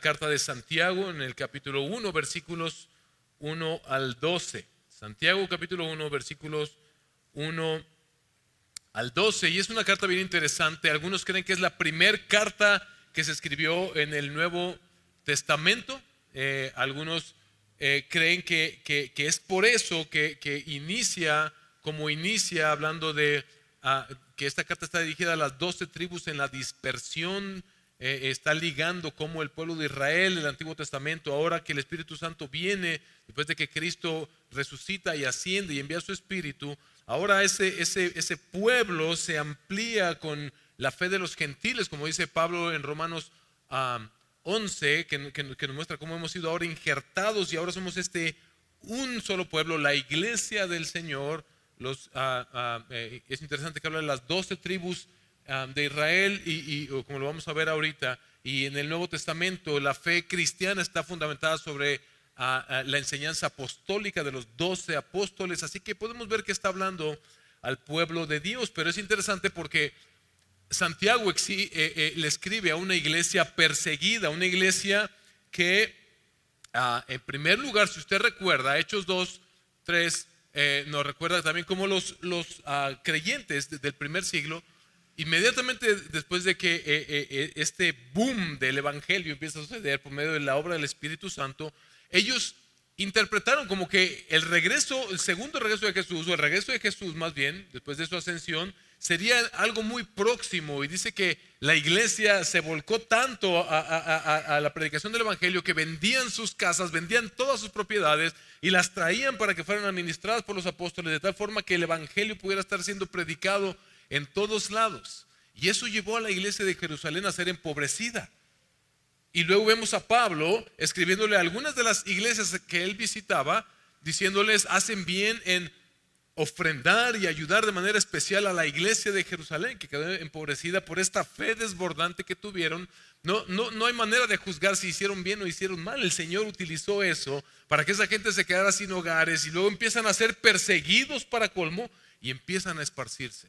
carta de Santiago en el capítulo 1, versículos 1 al 12. Santiago capítulo 1, versículos 1 al 12. Y es una carta bien interesante. Algunos creen que es la primer carta que se escribió en el Nuevo Testamento. Algunos creen que es por eso que inicia, como inicia, hablando de que esta carta está dirigida a las 12 tribus en la dispersión. Está ligando como el pueblo de Israel del Antiguo Testamento, ahora que el Espíritu Santo viene, después de que Cristo resucita y asciende y envía su Espíritu, ahora ese pueblo se amplía con la fe de los gentiles, como dice Pablo en Romanos 11, que nos muestra cómo hemos sido ahora injertados y ahora somos un solo pueblo, la iglesia del Señor. Es interesante que habla de las 12 tribus de Israel y como lo vamos a ver ahorita, y en el Nuevo Testamento la fe cristiana está fundamentada sobre la enseñanza apostólica de los 12 apóstoles, así que podemos ver que está hablando al pueblo de Dios. Pero es interesante porque Santiago le escribe a una iglesia perseguida, una iglesia que en primer lugar, si usted recuerda, Hechos 2, 3 nos recuerda también cómo los creyentes del primer siglo, inmediatamente después de que este boom del evangelio empieza a suceder por medio de la obra del Espíritu Santo, ellos interpretaron como que el segundo regreso de Jesús, o el regreso de Jesús más bien, después de su ascensión, sería algo muy próximo. Y dice que la iglesia se volcó tanto a la predicación del evangelio que vendían sus casas, vendían todas sus propiedades y las traían para que fueran administradas por los apóstoles, de tal forma que el evangelio pudiera estar siendo predicado en todos lados. Y eso llevó a la iglesia de Jerusalén a ser empobrecida. Y luego vemos a Pablo escribiéndole a algunas de las iglesias que él visitaba, diciéndoles: hacen bien en ofrendar y ayudar de manera especial a la iglesia de Jerusalén, que quedó empobrecida por esta fe desbordante que tuvieron. No hay manera de juzgar si hicieron bien o hicieron mal. El Señor utilizó eso para que esa gente se quedara sin hogares, y luego empiezan a ser perseguidos para colmo y empiezan a esparcirse.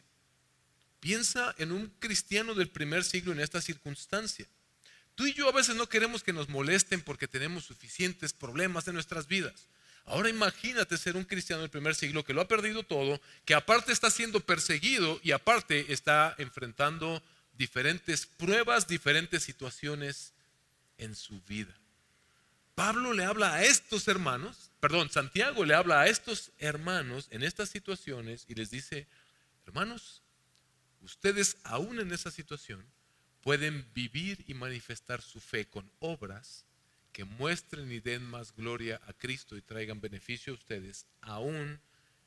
Piensa en un cristiano del primer siglo en esta circunstancia. Tú y yo a veces no queremos que nos molesten porque tenemos suficientes problemas en nuestras vidas. Ahora imagínate ser un cristiano del primer siglo que lo ha perdido todo, que aparte está siendo perseguido y aparte está enfrentando diferentes pruebas, diferentes situaciones en su vida. Pablo le habla a estos hermanos, Santiago le habla a estos hermanos en estas situaciones y les dice: hermanos, ustedes aún en esa situación pueden vivir y manifestar su fe con obras que muestren y den más gloria a Cristo y traigan beneficio a ustedes aún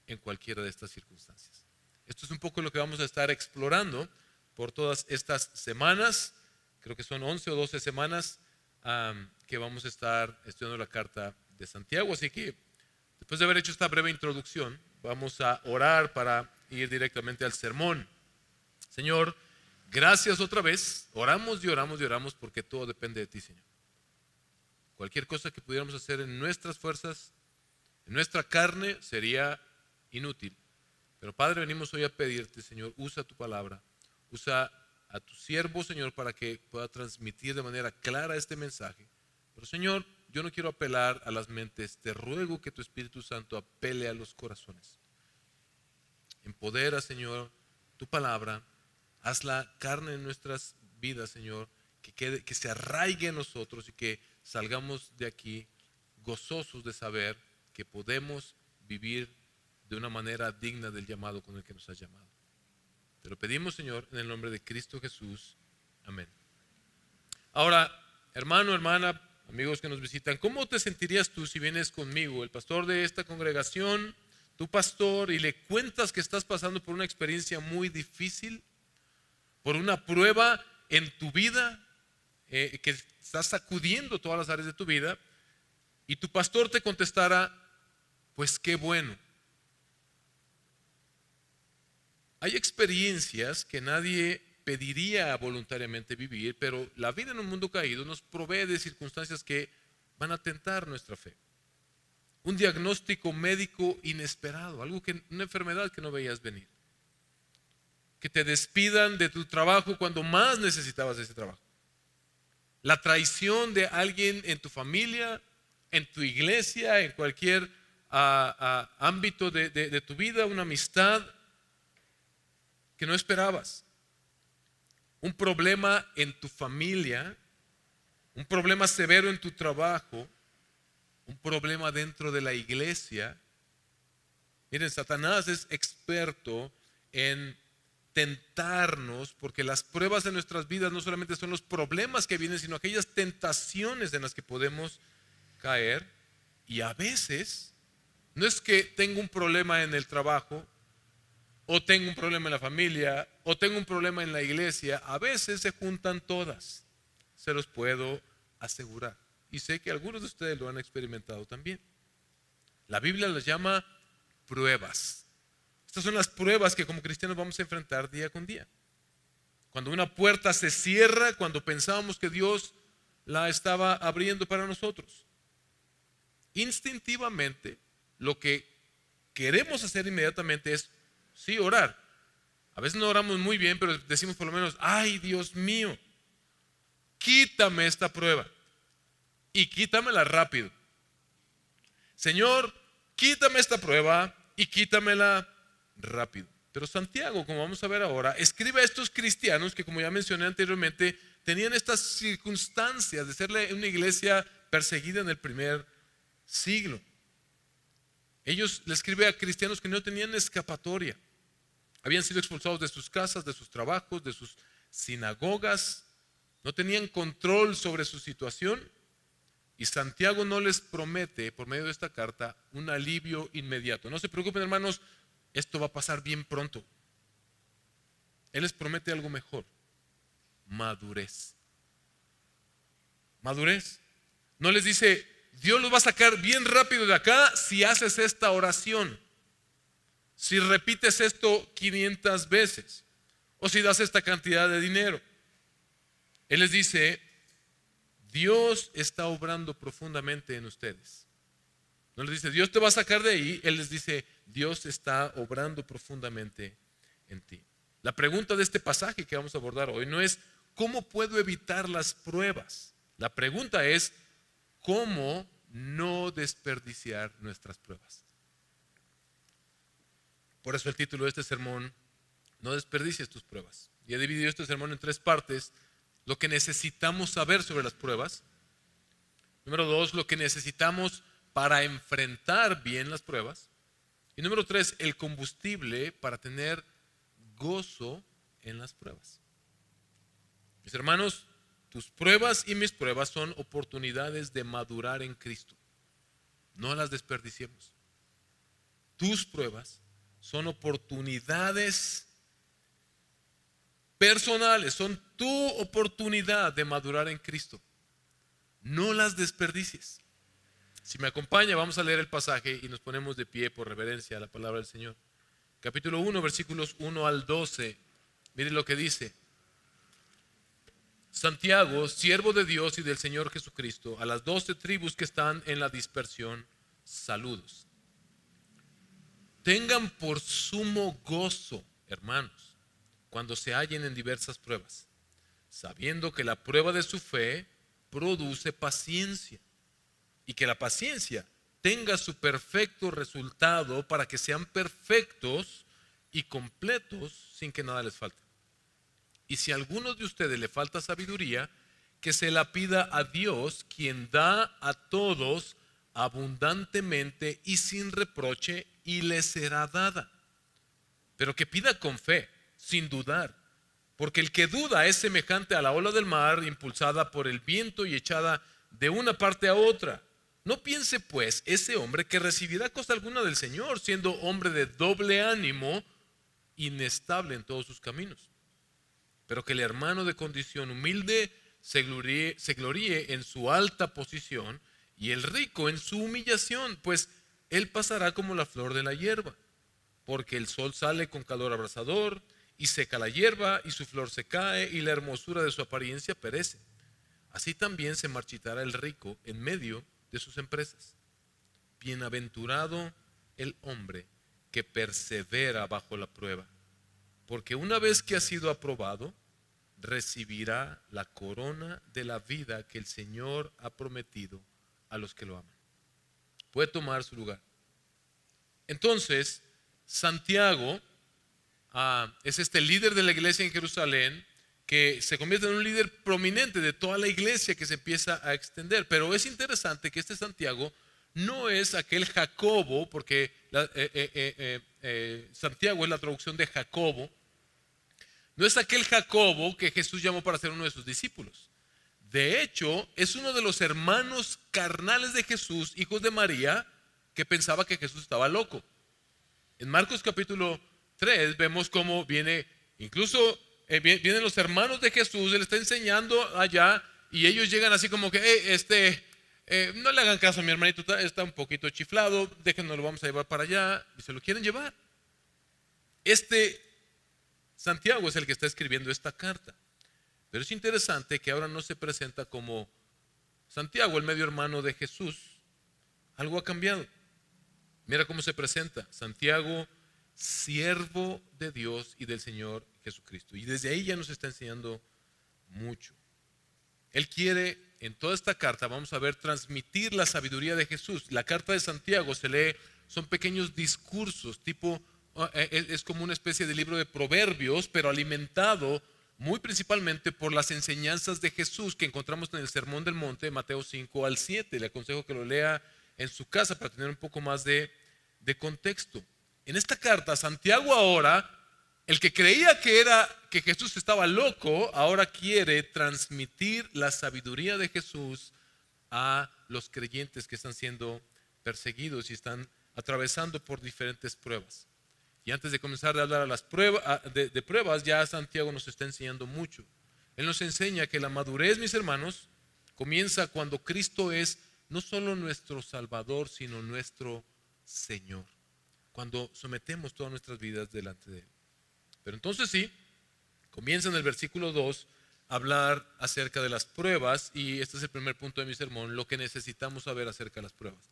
en cualquiera de estas circunstancias. Esto es un poco lo que vamos a estar explorando por todas estas semanas. Creo que son 11 o 12 semanas que vamos a estar estudiando la carta de Santiago. Así que después de haber hecho esta breve introducción, vamos a orar para ir directamente al sermón. Señor, gracias otra vez. Oramos y oramos y oramos porque todo depende de ti, Señor. Cualquier cosa que pudiéramos hacer en nuestras fuerzas, en nuestra carne, sería inútil. Pero Padre, venimos hoy a pedirte, Señor, usa tu palabra, usa a tu siervo, Señor, para que pueda transmitir de manera clara este mensaje. Pero Señor, yo no quiero apelar a las mentes, te ruego que tu Espíritu Santo apele a los corazones. Empodera, Señor, tu palabra. Hazla carne en nuestras vidas, Señor, que se arraigue en nosotros y que salgamos de aquí gozosos de saber que podemos vivir de una manera digna del llamado con el que nos has llamado. Te lo pedimos, Señor, en el nombre de Cristo Jesús. Amén. Ahora, hermano, hermana, amigos que nos visitan, ¿cómo te sentirías tú si vienes conmigo, el pastor de esta congregación, tu pastor, y le cuentas que estás pasando por una experiencia muy difícil, por una prueba en tu vida que estás sacudiendo todas las áreas de tu vida, y tu pastor te contestara: pues qué bueno? Hay experiencias que nadie pediría voluntariamente vivir, pero la vida en un mundo caído nos provee de circunstancias que van a tentar nuestra fe. Un diagnóstico médico inesperado, una enfermedad que no veías venir. Que te despidan de tu trabajo cuando más necesitabas ese trabajo. la traición de alguien en tu familia, en tu iglesia, en cualquier ámbito de tu vida, una amistad que no esperabas, un problema en tu familia, un problema severo en tu trabajo, un problema dentro de la iglesia. Miren, Satanás es experto en tentarnos, porque las pruebas de nuestras vidas no solamente son los problemas que vienen, sino aquellas tentaciones en las que podemos caer. Y a veces no es que tengo un problema en el trabajo, o tengo un problema en la familia, o tengo un problema en la iglesia. A veces se juntan todas, se los puedo asegurar, y sé que algunos de ustedes lo han experimentado también. La Biblia las llama pruebas. Estas son las pruebas que como cristianos vamos a enfrentar día con día. Cuando una puerta se cierra, cuando pensábamos que Dios la estaba abriendo para nosotros, instintivamente lo que queremos hacer inmediatamente es sí orar. A veces no oramos muy bien, pero decimos por lo menos: ay, Dios mío, quítame esta prueba y quítamela rápido. Señor, quítame esta prueba y quítamela rápido. Pero Santiago, como vamos a ver ahora, escribe a estos cristianos que, como ya mencioné anteriormente, tenían estas circunstancias de ser una iglesia perseguida en el primer siglo. Ellos le escribe a cristianos que no tenían escapatoria. Habían sido expulsados de sus casas, de sus trabajos, de sus sinagogas. No tenían control sobre su situación. Y Santiago no les promete, por medio de esta carta, un alivio inmediato. No se preocupen, hermanos, esto va a pasar bien pronto. Él les promete algo mejor: madurez. Madurez. No les dice: Dios los va a sacar bien rápido de acá si haces esta oración, si repites esto 500 veces, o si das esta cantidad de dinero. Él les dice: Dios está obrando profundamente en ustedes. No les dice: Dios te va a sacar de ahí. Él les dice: Dios está obrando profundamente en ti. La pregunta de este pasaje que vamos a abordar hoy no es ¿cómo puedo evitar las pruebas? La pregunta es ¿cómo no desperdiciar nuestras pruebas? Por eso el título de este sermón: no desperdicies tus pruebas. Y he dividido este sermón en 3 partes. Lo que necesitamos saber sobre las pruebas. Número 2, lo que necesitamos para enfrentar bien las pruebas. Y número 3, el combustible para tener gozo en las pruebas. Mis hermanos, tus pruebas y mis pruebas son oportunidades de madurar en Cristo. No las desperdiciemos. Tus pruebas son oportunidades personales, son tu oportunidad de madurar en Cristo. No las desperdicies. Si me acompaña, vamos a leer el pasaje y nos ponemos de pie por reverencia a la palabra del Señor. Capítulo 1, versículos 1 al 12. Miren lo que dice: Santiago, siervo de Dios y del Señor Jesucristo, a las 12 tribus que están en la dispersión, saludos. Tengan por sumo gozo, hermanos, cuando se hallen en diversas pruebas, sabiendo que la prueba de su fe produce paciencia, y que la paciencia tenga su perfecto resultado para que sean perfectos y completos sin que nada les falte. Y si a alguno de ustedes le falta sabiduría, que se la pida a Dios, quien da a todos abundantemente y sin reproche, y le será dada. Pero que pida con fe, sin dudar, porque el que duda es semejante a la ola del mar, impulsada por el viento y echada de una parte a otra. No piense pues ese hombre que recibirá cosa alguna del Señor, siendo hombre de doble ánimo, inestable en todos sus caminos. Pero que el hermano de condición humilde se gloríe en su alta posición, y el rico en su humillación, pues él pasará como la flor de la hierba, porque el sol sale con calor abrasador y seca la hierba, y su flor se cae, y la hermosura de su apariencia perece. Así también se marchitará el rico en medio de sus empresas. Bienaventurado el hombre que persevera bajo la prueba, porque una vez que ha sido aprobado, recibirá la corona de la vida que el Señor ha prometido a los que lo aman. Puede tomar su lugar. Entonces, Santiago es este líder de la iglesia en Jerusalén que se convierte en un líder prominente de toda la iglesia que se empieza a extender. Pero es interesante que este Santiago no es aquel Jacobo, porque Santiago es la traducción de Jacobo. No es aquel Jacobo que Jesús llamó para ser uno de sus discípulos. De hecho, es uno de los hermanos carnales de Jesús, hijos de María, que pensaba que Jesús estaba loco. En Marcos capítulo 3 vemos cómo viene, incluso vienen los hermanos de Jesús, él está enseñando allá y ellos llegan así como que, no le hagan caso a mi hermanito, está un poquito chiflado, déjenos, lo vamos a llevar para allá, y se lo quieren llevar. Santiago es el que está escribiendo esta carta. Pero es interesante que ahora no se presenta como Santiago, el medio hermano de Jesús. Algo ha cambiado. Mira cómo se presenta. Santiago, siervo de Dios y del Señor Jesucristo. Y desde ahí ya nos está enseñando mucho. Él quiere, en toda esta carta, vamos a ver, transmitir la sabiduría de Jesús. La carta de Santiago se lee, son pequeños discursos, es como una especie de libro de proverbios, pero alimentado muy principalmente por las enseñanzas de Jesús que encontramos en el Sermón del Monte, Mateo 5 al 7. Le aconsejo que lo lea en su casa para tener un poco más de contexto. En esta carta, Santiago ahora, el que creía que Jesús estaba loco, ahora quiere transmitir la sabiduría de Jesús a los creyentes que están siendo perseguidos y están atravesando por diferentes pruebas. Y antes de comenzar a hablar de pruebas, ya Santiago nos está enseñando mucho. Él nos enseña que la madurez, mis hermanos, comienza cuando Cristo es no solo nuestro Salvador, sino nuestro Señor. Cuando sometemos todas nuestras vidas delante de Él. Pero entonces sí, comienza en el versículo 2 a hablar acerca de las pruebas, y este es el primer punto de mi sermón, lo que necesitamos saber acerca de las pruebas.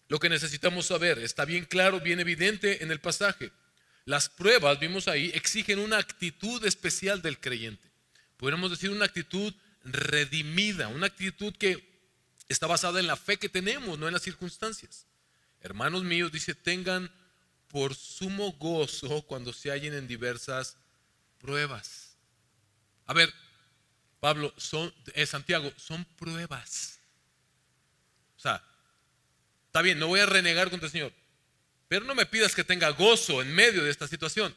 Lo que necesitamos saber está bien claro, bien evidente en el pasaje. Las pruebas, vimos ahí, exigen una actitud especial del creyente. Podríamos decir una actitud redimida, una actitud que está basada en la fe que tenemos, no en las circunstancias. Hermanos míos, dice, tengan por sumo gozo cuando se hallen en diversas pruebas. A ver, Pablo, Santiago, son pruebas. O sea, está bien, no voy a renegar contra el Señor, pero no me pidas que tenga gozo en medio de esta situación.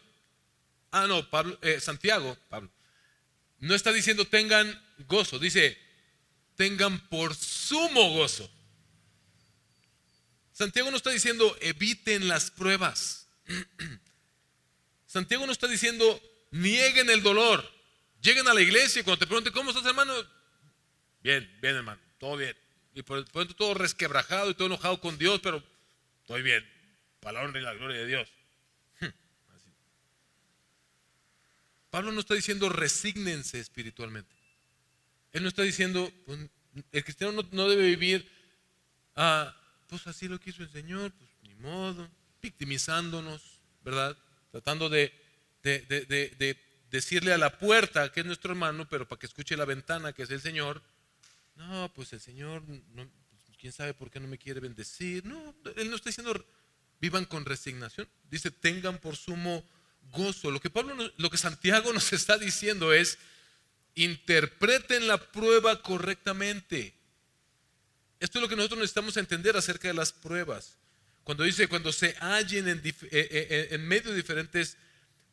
No, Santiago, no está diciendo tengan gozo, dice tengan por sumo gozo. Santiago no está diciendo eviten las pruebas. Santiago no está diciendo nieguen el dolor. Lleguen a la iglesia y cuando te pregunten ¿cómo estás, hermano? Bien, hermano, todo bien. Y por el momento todo resquebrajado y todo enojado con Dios, pero estoy bien, para la honra y la gloria de Dios. Así. Pablo no está diciendo resígnense espiritualmente. Él no está diciendo el cristiano no debe vivir pues así lo quiso el Señor, pues ni modo, victimizándonos, ¿verdad? Tratando de decirle a la puerta que es nuestro hermano, pero para que escuche la ventana que es el Señor. No, pues el Señor, no, pues, quién sabe por qué no me quiere bendecir. No, Él no está diciendo vivan con resignación. Dice tengan por sumo gozo. Lo que Santiago nos está diciendo es interpreten la prueba correctamente. Esto es lo que nosotros necesitamos entender acerca de las pruebas. Cuando dice cuando se hallen en medio de diferentes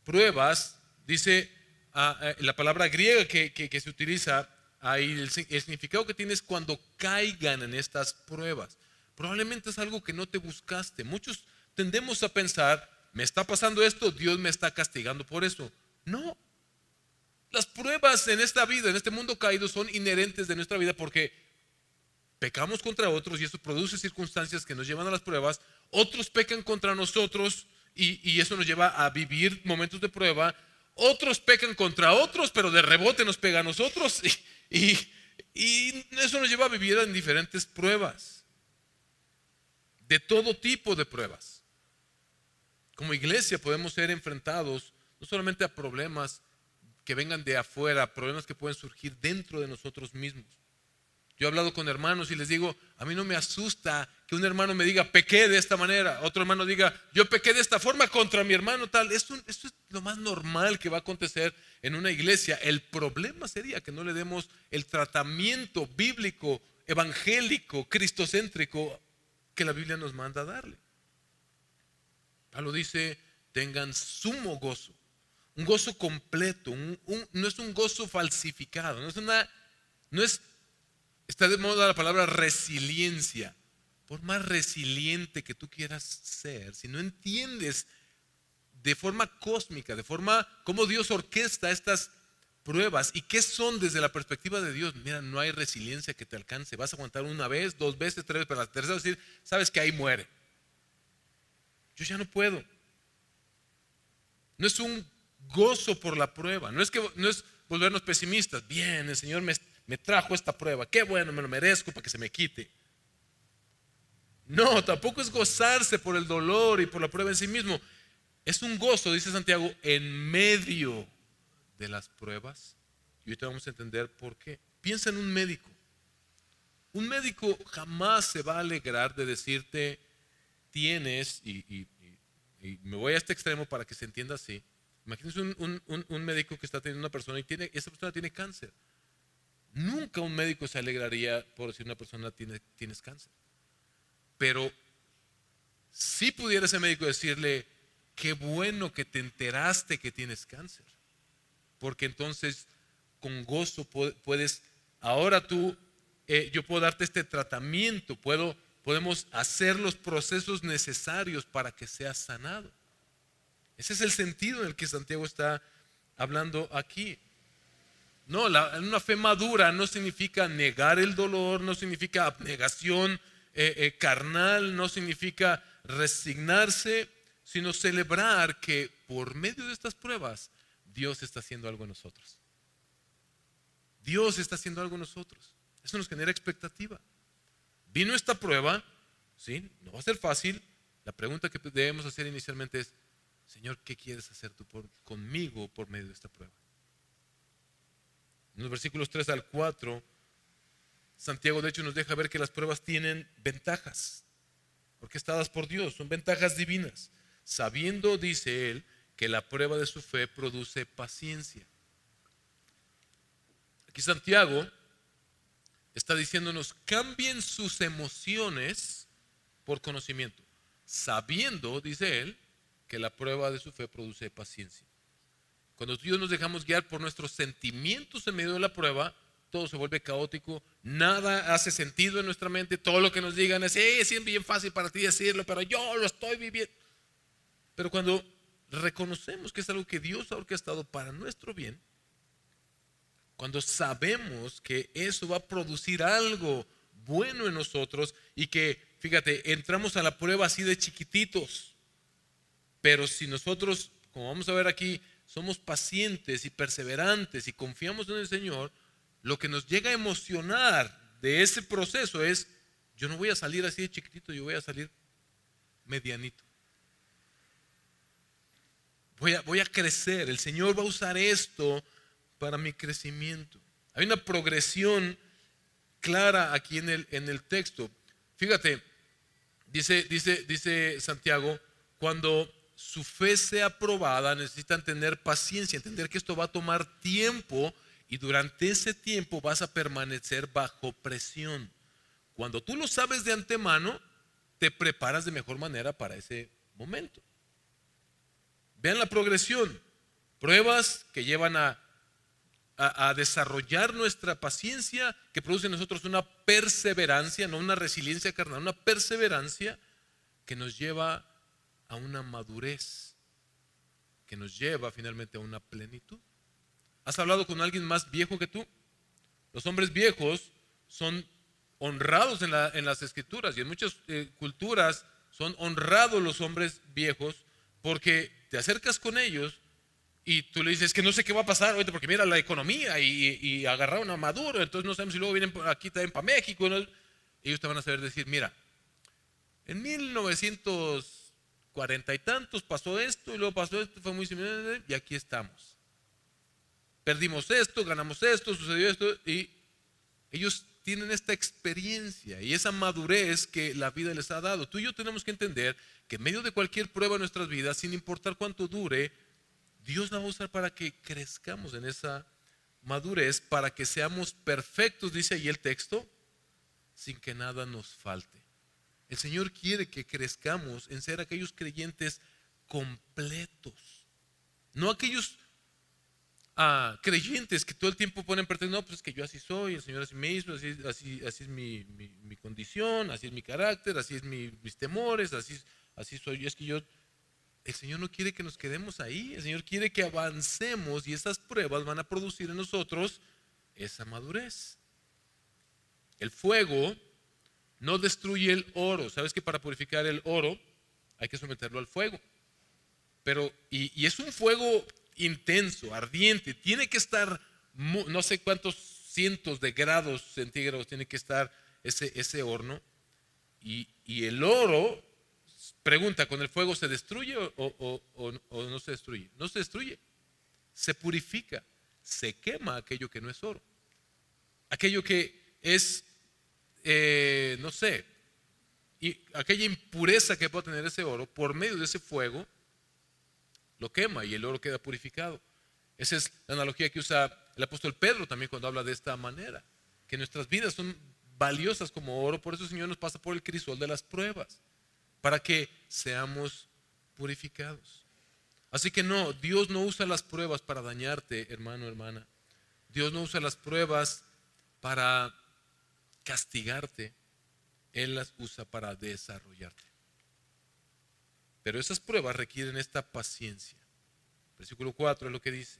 pruebas, dice la palabra griega que se utiliza ahí, el significado que tiene es cuando caigan en estas pruebas. Probablemente es algo que no te buscaste. Muchos tendemos a pensar, me está pasando esto, Dios me está castigando por eso. No. Las pruebas en esta vida, en este mundo caído, son inherentes de nuestra vida porque pecamos contra otros y eso produce circunstancias que nos llevan a las pruebas. Otros pecan contra nosotros y eso nos lleva a vivir momentos de prueba. Otros pecan contra otros, pero de rebote nos pega a nosotros y eso nos lleva a vivir en diferentes pruebas. De todo tipo de pruebas. Como iglesia podemos ser enfrentados no solamente a problemas que vengan de afuera, problemas que pueden surgir dentro de nosotros mismos. Yo he hablado con hermanos y les digo, a mí no me asusta que un hermano me diga, pequé de esta manera. Otro hermano diga, yo pequé de esta forma contra mi hermano tal. Esto es lo más normal que va a acontecer en una iglesia. El problema sería que no le demos el tratamiento bíblico, evangélico, cristocéntrico que la Biblia nos manda a darle. Pablo dice, tengan sumo gozo. Un gozo completo, no es un gozo falsificado, está de moda la palabra resiliencia. Por más resiliente que tú quieras ser, si no entiendes de forma cósmica, de forma como Dios orquesta estas pruebas y qué son desde la perspectiva de Dios, mira, no hay resiliencia que te alcance. Vas a aguantar una vez, dos veces, tres veces, pero la tercera decir, sabes que ahí muere. Yo ya no puedo. No es un gozo por la prueba, no es volvernos pesimistas. Bien, el Señor me trajo esta prueba, qué bueno, me lo merezco para que se me quite. No, tampoco es gozarse por el dolor y por la prueba en sí mismo. Es un gozo, dice Santiago, en medio de las pruebas. Y ahorita vamos a entender por qué. Piensa en un médico. Un médico jamás se va a alegrar de decirte, tienes, y me voy a este extremo para que se entienda así. Imagínense un médico que está teniendo una persona y esa persona tiene cáncer. Nunca un médico se alegraría por decir una persona tienes cáncer. Pero si pudiera ese médico decirle, qué bueno que te enteraste que tienes cáncer. Porque entonces con gozo puedes, ahora yo puedo darte este tratamiento, podemos hacer los procesos necesarios para que seas sanado. Ese es el sentido en el que Santiago está hablando aquí. No, una fe madura no significa negar el dolor, no significa abnegación carnal, no significa resignarse, sino celebrar que por medio de estas pruebas Dios está haciendo algo en nosotros. Dios está haciendo algo en nosotros. Eso nos genera expectativa. Vino esta prueba, ¿sí? No va a ser fácil. La pregunta que debemos hacer inicialmente es, Señor, ¿qué quieres hacer tú conmigo por medio de esta prueba? En los versículos 3 al 4, Santiago de hecho nos deja ver que las pruebas tienen ventajas, orquestadas por Dios, son ventajas divinas. Sabiendo, dice él, que la prueba de su fe produce paciencia. Aquí Santiago está diciéndonos, cambien sus emociones por conocimiento, sabiendo, dice él, que la prueba de su fe produce paciencia. Cuando tú y yo nos dejamos guiar por nuestros sentimientos en medio de la prueba, todo se vuelve caótico, nada hace sentido en nuestra mente, todo lo que nos digan es bien fácil para ti decirlo, pero yo lo estoy viviendo. Pero cuando reconocemos que es algo que Dios ha orquestado para nuestro bien, cuando sabemos que eso va a producir algo bueno en nosotros y que, fíjate, entramos a la prueba así de chiquititos, pero si nosotros, como vamos a ver aquí, somos pacientes y perseverantes y confiamos en el Señor, lo que nos llega a emocionar de ese proceso es, yo no voy a salir así de chiquitito, yo voy a salir medianito. Voy a crecer, el Señor va a usar esto para mi crecimiento. Hay una progresión clara aquí en el texto. Fíjate, dice Santiago, cuando su fe sea probada, necesitan tener paciencia, entender que esto va a tomar tiempo y durante ese tiempo vas a permanecer bajo presión. Cuando tú lo sabes de antemano, te preparas de mejor manera para ese momento. Vean la progresión, pruebas que llevan a desarrollar nuestra paciencia, que produce en nosotros una perseverancia, no una resiliencia carnal, una perseverancia que nos lleva a una madurez, que nos lleva finalmente a una plenitud. ¿Has hablado con alguien más viejo que tú? Los hombres viejos son honrados en las escrituras y en muchas culturas son honrados los hombres viejos porque te acercas con ellos y tú le dices que no sé qué va a pasar ahorita porque mira la economía y agarraron a Maduro, entonces no sabemos si luego vienen aquí también para México, ¿no? Ellos te van a saber decir, mira, en 1940 y tantos pasó esto y luego pasó esto, fue muy similar y aquí estamos. perdimos esto, ganamos esto, sucedió esto, y ellos tienen esta experiencia y esa madurez que la vida les ha dado. Tú y yo tenemos que entender que en medio de cualquier prueba en nuestras vidas, sin importar cuánto dure, Dios la va a usar para que crezcamos en esa madurez, para que seamos perfectos, dice ahí el texto, sin que nada nos falte. El Señor quiere que crezcamos en ser aquellos creyentes completos, no aquellos creyentes que todo el tiempo ponen pretexto. No, pues es que yo así soy, el Señor así me hizo, así es mi condición, así es mi carácter, así es mis temores, así soy yo. Es que el Señor no quiere que nos quedemos ahí. El Señor quiere que avancemos y esas pruebas van a producir en nosotros esa madurez. El fuego no destruye el oro. Sabes que para purificar el oro hay que someterlo al fuego. Pero, y es un fuego intenso, ardiente. Tiene que estar, no sé cuántos cientos de grados centígrados tiene que estar ese horno. Y el oro, pregunta, ¿con el fuego se destruye o no se destruye? No se destruye, se purifica, se quema aquello que no es oro. Aquello que es, no sé, y aquella impureza que puede tener ese oro, por medio de ese fuego, lo quema y el oro queda purificado. Esa es la analogía que usa el apóstol Pedro también cuando habla de esta manera, que nuestras vidas son valiosas como oro. Por eso el Señor nos pasa por el crisol de las pruebas, para que seamos purificados. Así que no, Dios no usa las pruebas para dañarte, hermano, hermana. Dios no usa las pruebas para castigarte. Él las usa para desarrollarte. Pero esas pruebas requieren esta paciencia. Versículo 4 es lo que dice.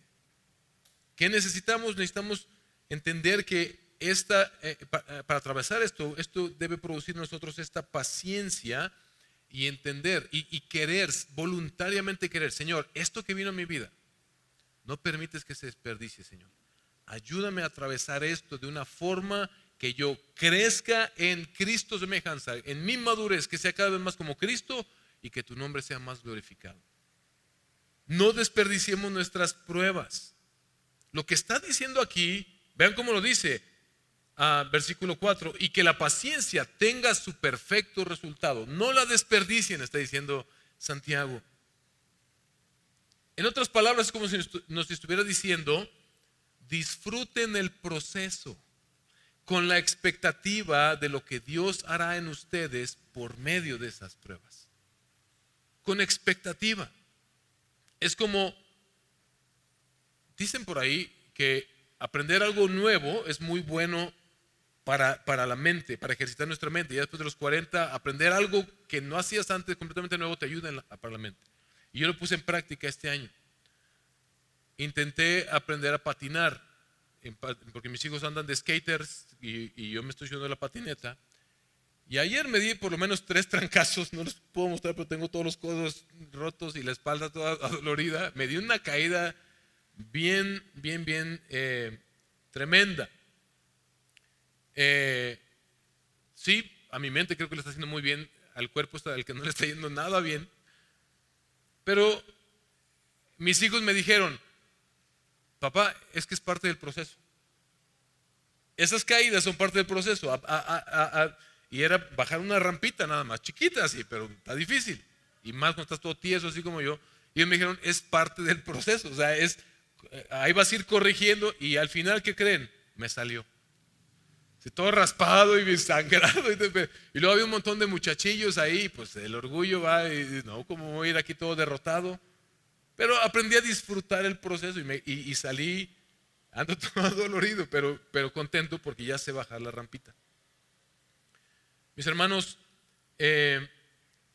¿Qué necesitamos? Necesitamos entender que para atravesar esto debe producir en nosotros esta paciencia y entender y querer, voluntariamente querer. Señor, esto que vino a mi vida, no permites que se desperdicie, Señor. Ayúdame a atravesar esto de una forma que yo crezca en Cristo semejanza, en mi madurez, que sea cada vez más como Cristo y que tu nombre sea más glorificado. No desperdiciemos nuestras pruebas. Lo que está diciendo aquí, vean cómo lo dice, versículo 4, y que la paciencia tenga su perfecto resultado. No la desperdicien, está diciendo Santiago. En otras palabras, es como si nos estuviera diciendo, disfruten el proceso con la expectativa de lo que Dios hará en ustedes por medio de esas pruebas. Con expectativa. Es como, dicen por ahí que aprender algo nuevo es muy bueno para la mente, para ejercitar nuestra mente. Ya después de los 40, aprender algo que no hacías antes completamente nuevo te ayuda para la mente. Y yo lo puse en práctica este año. Intenté aprender a patinar, porque mis hijos andan de skaters y yo me estoy subiendo a la patineta. Y ayer me di por lo menos 3 trancazos, no los puedo mostrar, pero tengo todos los codos rotos y la espalda toda adolorida. Me di una caída bien tremenda. Sí, a mi mente creo que le está haciendo muy bien, al cuerpo al que no le está yendo nada bien. Pero mis hijos me dijeron, papá, es que es parte del proceso. Esas caídas son parte del proceso. Y era bajar una rampita nada más, chiquita así, pero está difícil. Y más cuando estás todo tieso así como yo. Y ellos me dijeron, es parte del proceso. O sea, ahí vas a ir corrigiendo y al final, ¿qué creen? Me salió. Todo raspado y sangrado. Y luego había un montón de muchachillos ahí, pues el orgullo va y no, ¿cómo voy a ir aquí todo derrotado? Pero aprendí a disfrutar el proceso y salí, ando todo dolorido, pero contento porque ya sé bajar la rampita. Mis hermanos,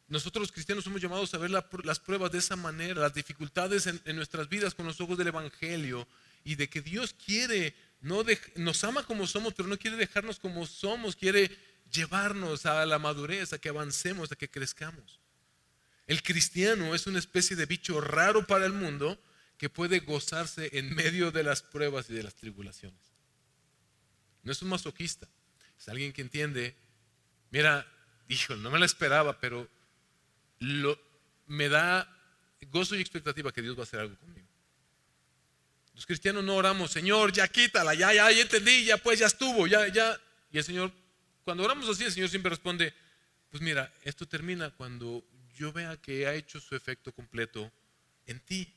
nosotros los cristianos somos llamados a ver las pruebas de esa manera, las dificultades en nuestras vidas con los ojos del Evangelio y de que Dios quiere, nos ama como somos, pero no quiere dejarnos como somos, quiere llevarnos a la madurez, a que avancemos, a que crezcamos. El cristiano es una especie de bicho raro para el mundo que puede gozarse en medio de las pruebas y de las tribulaciones. No es un masoquista, es alguien que entiende, mira, hijo, no me la esperaba, pero me da gozo y expectativa que Dios va a hacer algo conmigo. Los cristianos no oramos, Señor, ya quítala, ya entendí, ya pues, ya estuvo, ya. Y el Señor, cuando oramos así, el Señor siempre responde, pues mira, esto termina cuando yo vea que ha hecho su efecto completo en ti.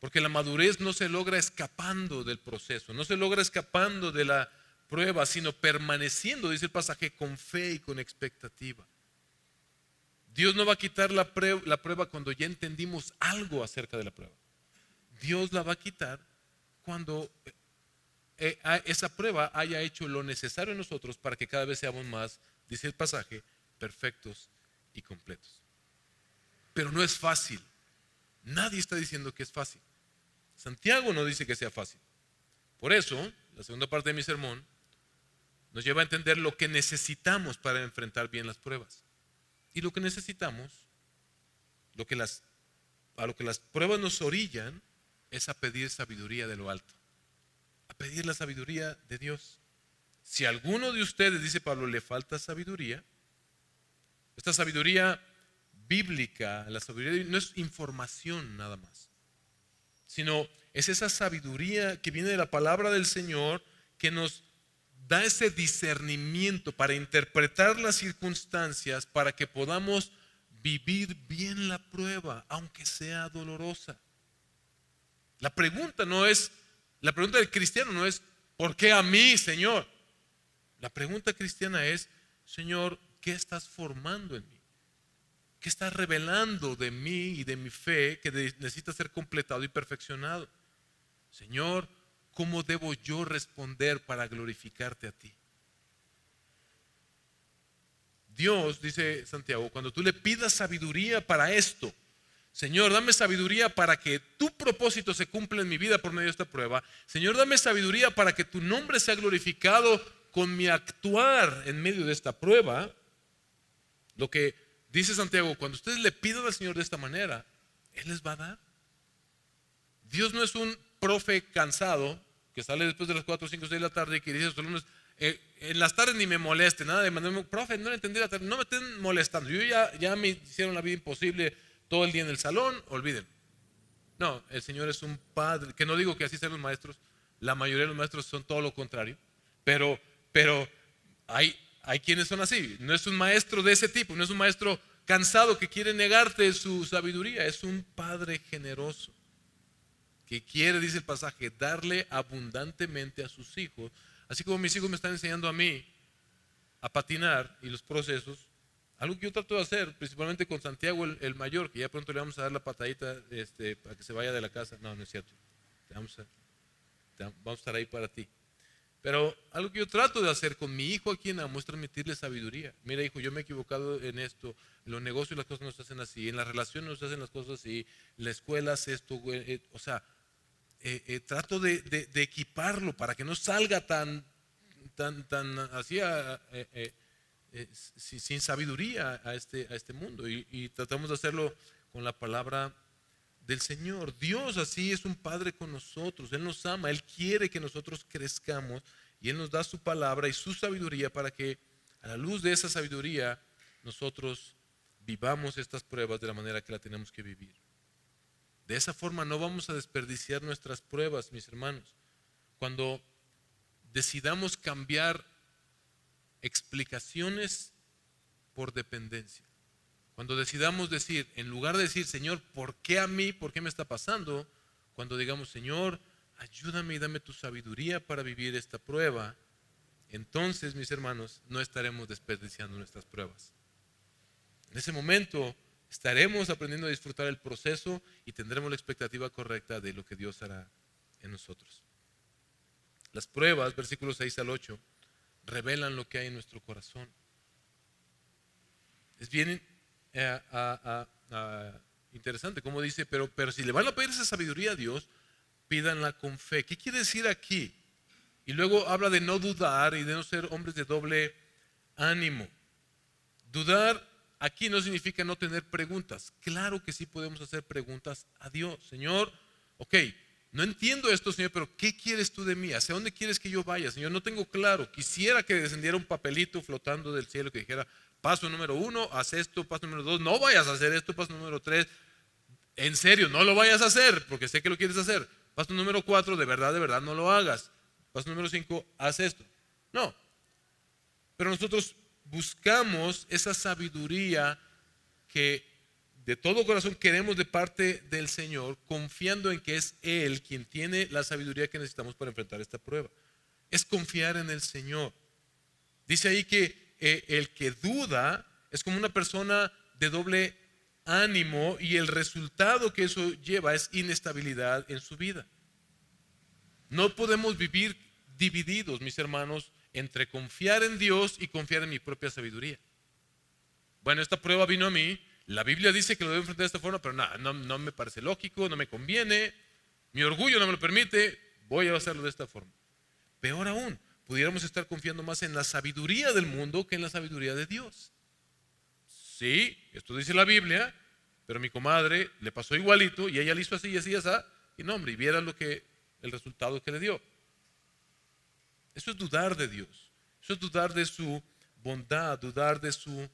Porque la madurez no se logra escapando del proceso, no se logra escapando de la prueba, sino permaneciendo, dice el pasaje, con fe y con expectativa. Dios no va a quitar la prueba cuando ya entendimos algo acerca de la prueba. Dios la va a quitar cuando esa prueba haya hecho lo necesario en nosotros para que cada vez seamos más, dice el pasaje, perfectos y completos. Pero no es fácil. Nadie está diciendo que es fácil. Santiago no dice que sea fácil. Por eso, la segunda parte de mi sermón nos lleva a entender lo que necesitamos para enfrentar bien las pruebas. Y lo que necesitamos, a lo que las pruebas nos orillan, es a pedir sabiduría de lo alto. A pedir la sabiduría de Dios. Si a alguno de ustedes, dice Pablo, le falta sabiduría, esta sabiduría bíblica, la sabiduría no es información nada más, sino es esa sabiduría que viene de la palabra del Señor, que nos da ese discernimiento para interpretar las circunstancias, para que podamos vivir bien la prueba, aunque sea dolorosa. La pregunta del cristiano no es, ¿por qué a mí, Señor? La pregunta cristiana es, Señor, ¿qué estás formando en mí? ¿Qué estás revelando de mí y de mi fe que necesita ser completado y perfeccionado? Señor, ¿cómo debo yo responder para glorificarte a ti? Dios, dice Santiago, cuando tú le pidas sabiduría para esto, Señor, dame sabiduría para que tu propósito se cumpla en mi vida por medio de esta prueba. Señor, dame sabiduría para que tu nombre sea glorificado con mi actuar en medio de esta prueba. Lo que dice Santiago, cuando ustedes le pidan al Señor de esta manera, Él les va a dar. Dios no es un profe cansado que sale después de las 4, 5, 6 de la tarde y que dice a sus alumnos, en las tardes ni me moleste, nada de mandarme, profe, no le entendí la tarde, no me estén molestando, yo ya me hicieron la vida imposible todo el día en el salón, olviden. No, el Señor es un padre, que no digo que así sean los maestros, la mayoría de los maestros son todo lo contrario, pero hay quienes son así. No es un maestro de ese tipo, no es un maestro cansado que quiere negarte su sabiduría, es un padre generoso que quiere, dice el pasaje, darle abundantemente a sus hijos. Así como mis hijos me están enseñando a mí a patinar y los procesos, algo que yo trato de hacer, principalmente con Santiago el mayor, que ya pronto le vamos a dar la patadita para que se vaya de la casa. No es cierto. Vamos a estar ahí para ti. Pero algo que yo trato de hacer con mi hijo aquí en Amo es transmitirle sabiduría. Mira, hijo, yo me he equivocado en esto. En los negocios las cosas no se hacen así. En las relaciones no se hacen las cosas así. En la escuela hace esto. Trato de equiparlo para que no salga tan así sin sabiduría a este mundo. Y tratamos de hacerlo con la palabra del Señor. Dios así es un padre con nosotros. Él nos ama, Él quiere que nosotros crezcamos y Él nos da su palabra y su sabiduría para que a la luz de esa sabiduría nosotros vivamos estas pruebas de la manera que la tenemos que vivir. De esa forma no vamos a desperdiciar nuestras pruebas, mis hermanos. Cuando decidamos cambiar explicaciones por dependencia. Cuando decidamos decir, en lugar de decir, Señor, ¿por qué a mí? ¿Por qué me está pasando? Cuando digamos, Señor, ayúdame y dame tu sabiduría para vivir esta prueba, entonces, mis hermanos, no estaremos desperdiciando nuestras pruebas. En ese momento estaremos aprendiendo a disfrutar el proceso y tendremos la expectativa correcta de lo que Dios hará en nosotros. Las pruebas, versículos 6 al 8, revelan lo que hay en nuestro corazón. Es bien interesante como dice, pero si le van a pedir esa sabiduría a Dios, pídanla con fe. ¿Qué quiere decir aquí? Y luego habla de no dudar y de no ser hombres de doble ánimo. Dudar aquí no significa no tener preguntas. Claro que sí podemos hacer preguntas a Dios. Señor, ok, no entiendo esto, Señor, pero ¿qué quieres tú de mí? ¿Hacia dónde quieres que yo vaya? Señor, no tengo claro. Quisiera que descendiera un papelito flotando del cielo que dijera, paso número 1, haz esto, paso número 2, no vayas a hacer esto, paso número 3. En serio, no lo vayas a hacer porque sé que lo quieres hacer. Paso número 4, de verdad no lo hagas. Paso número 5, haz esto. No. Pero nosotros buscamos esa sabiduría que de todo corazón queremos de parte del Señor, confiando en que es Él quien tiene la sabiduría que necesitamos para enfrentar esta prueba. Es confiar en el Señor. Dice ahí que el que duda es como una persona de doble ánimo y el resultado que eso lleva es inestabilidad en su vida. No podemos vivir divididos, mis hermanos, entre confiar en Dios y confiar en mi propia sabiduría. Bueno, esta prueba vino a mí, la Biblia dice que lo debo enfrentar de esta forma, pero no me parece lógico, no me conviene, mi orgullo no me lo permite, voy a hacerlo de esta forma. Peor aún, pudiéramos estar confiando más en la sabiduría del mundo que en la sabiduría de Dios. Sí, esto dice la Biblia, pero a mi comadre le pasó igualito y ella le hizo así y así y así, y no, hombre, y viera el resultado que le dio. Eso es dudar de Dios, eso es dudar de su bondad, dudar de su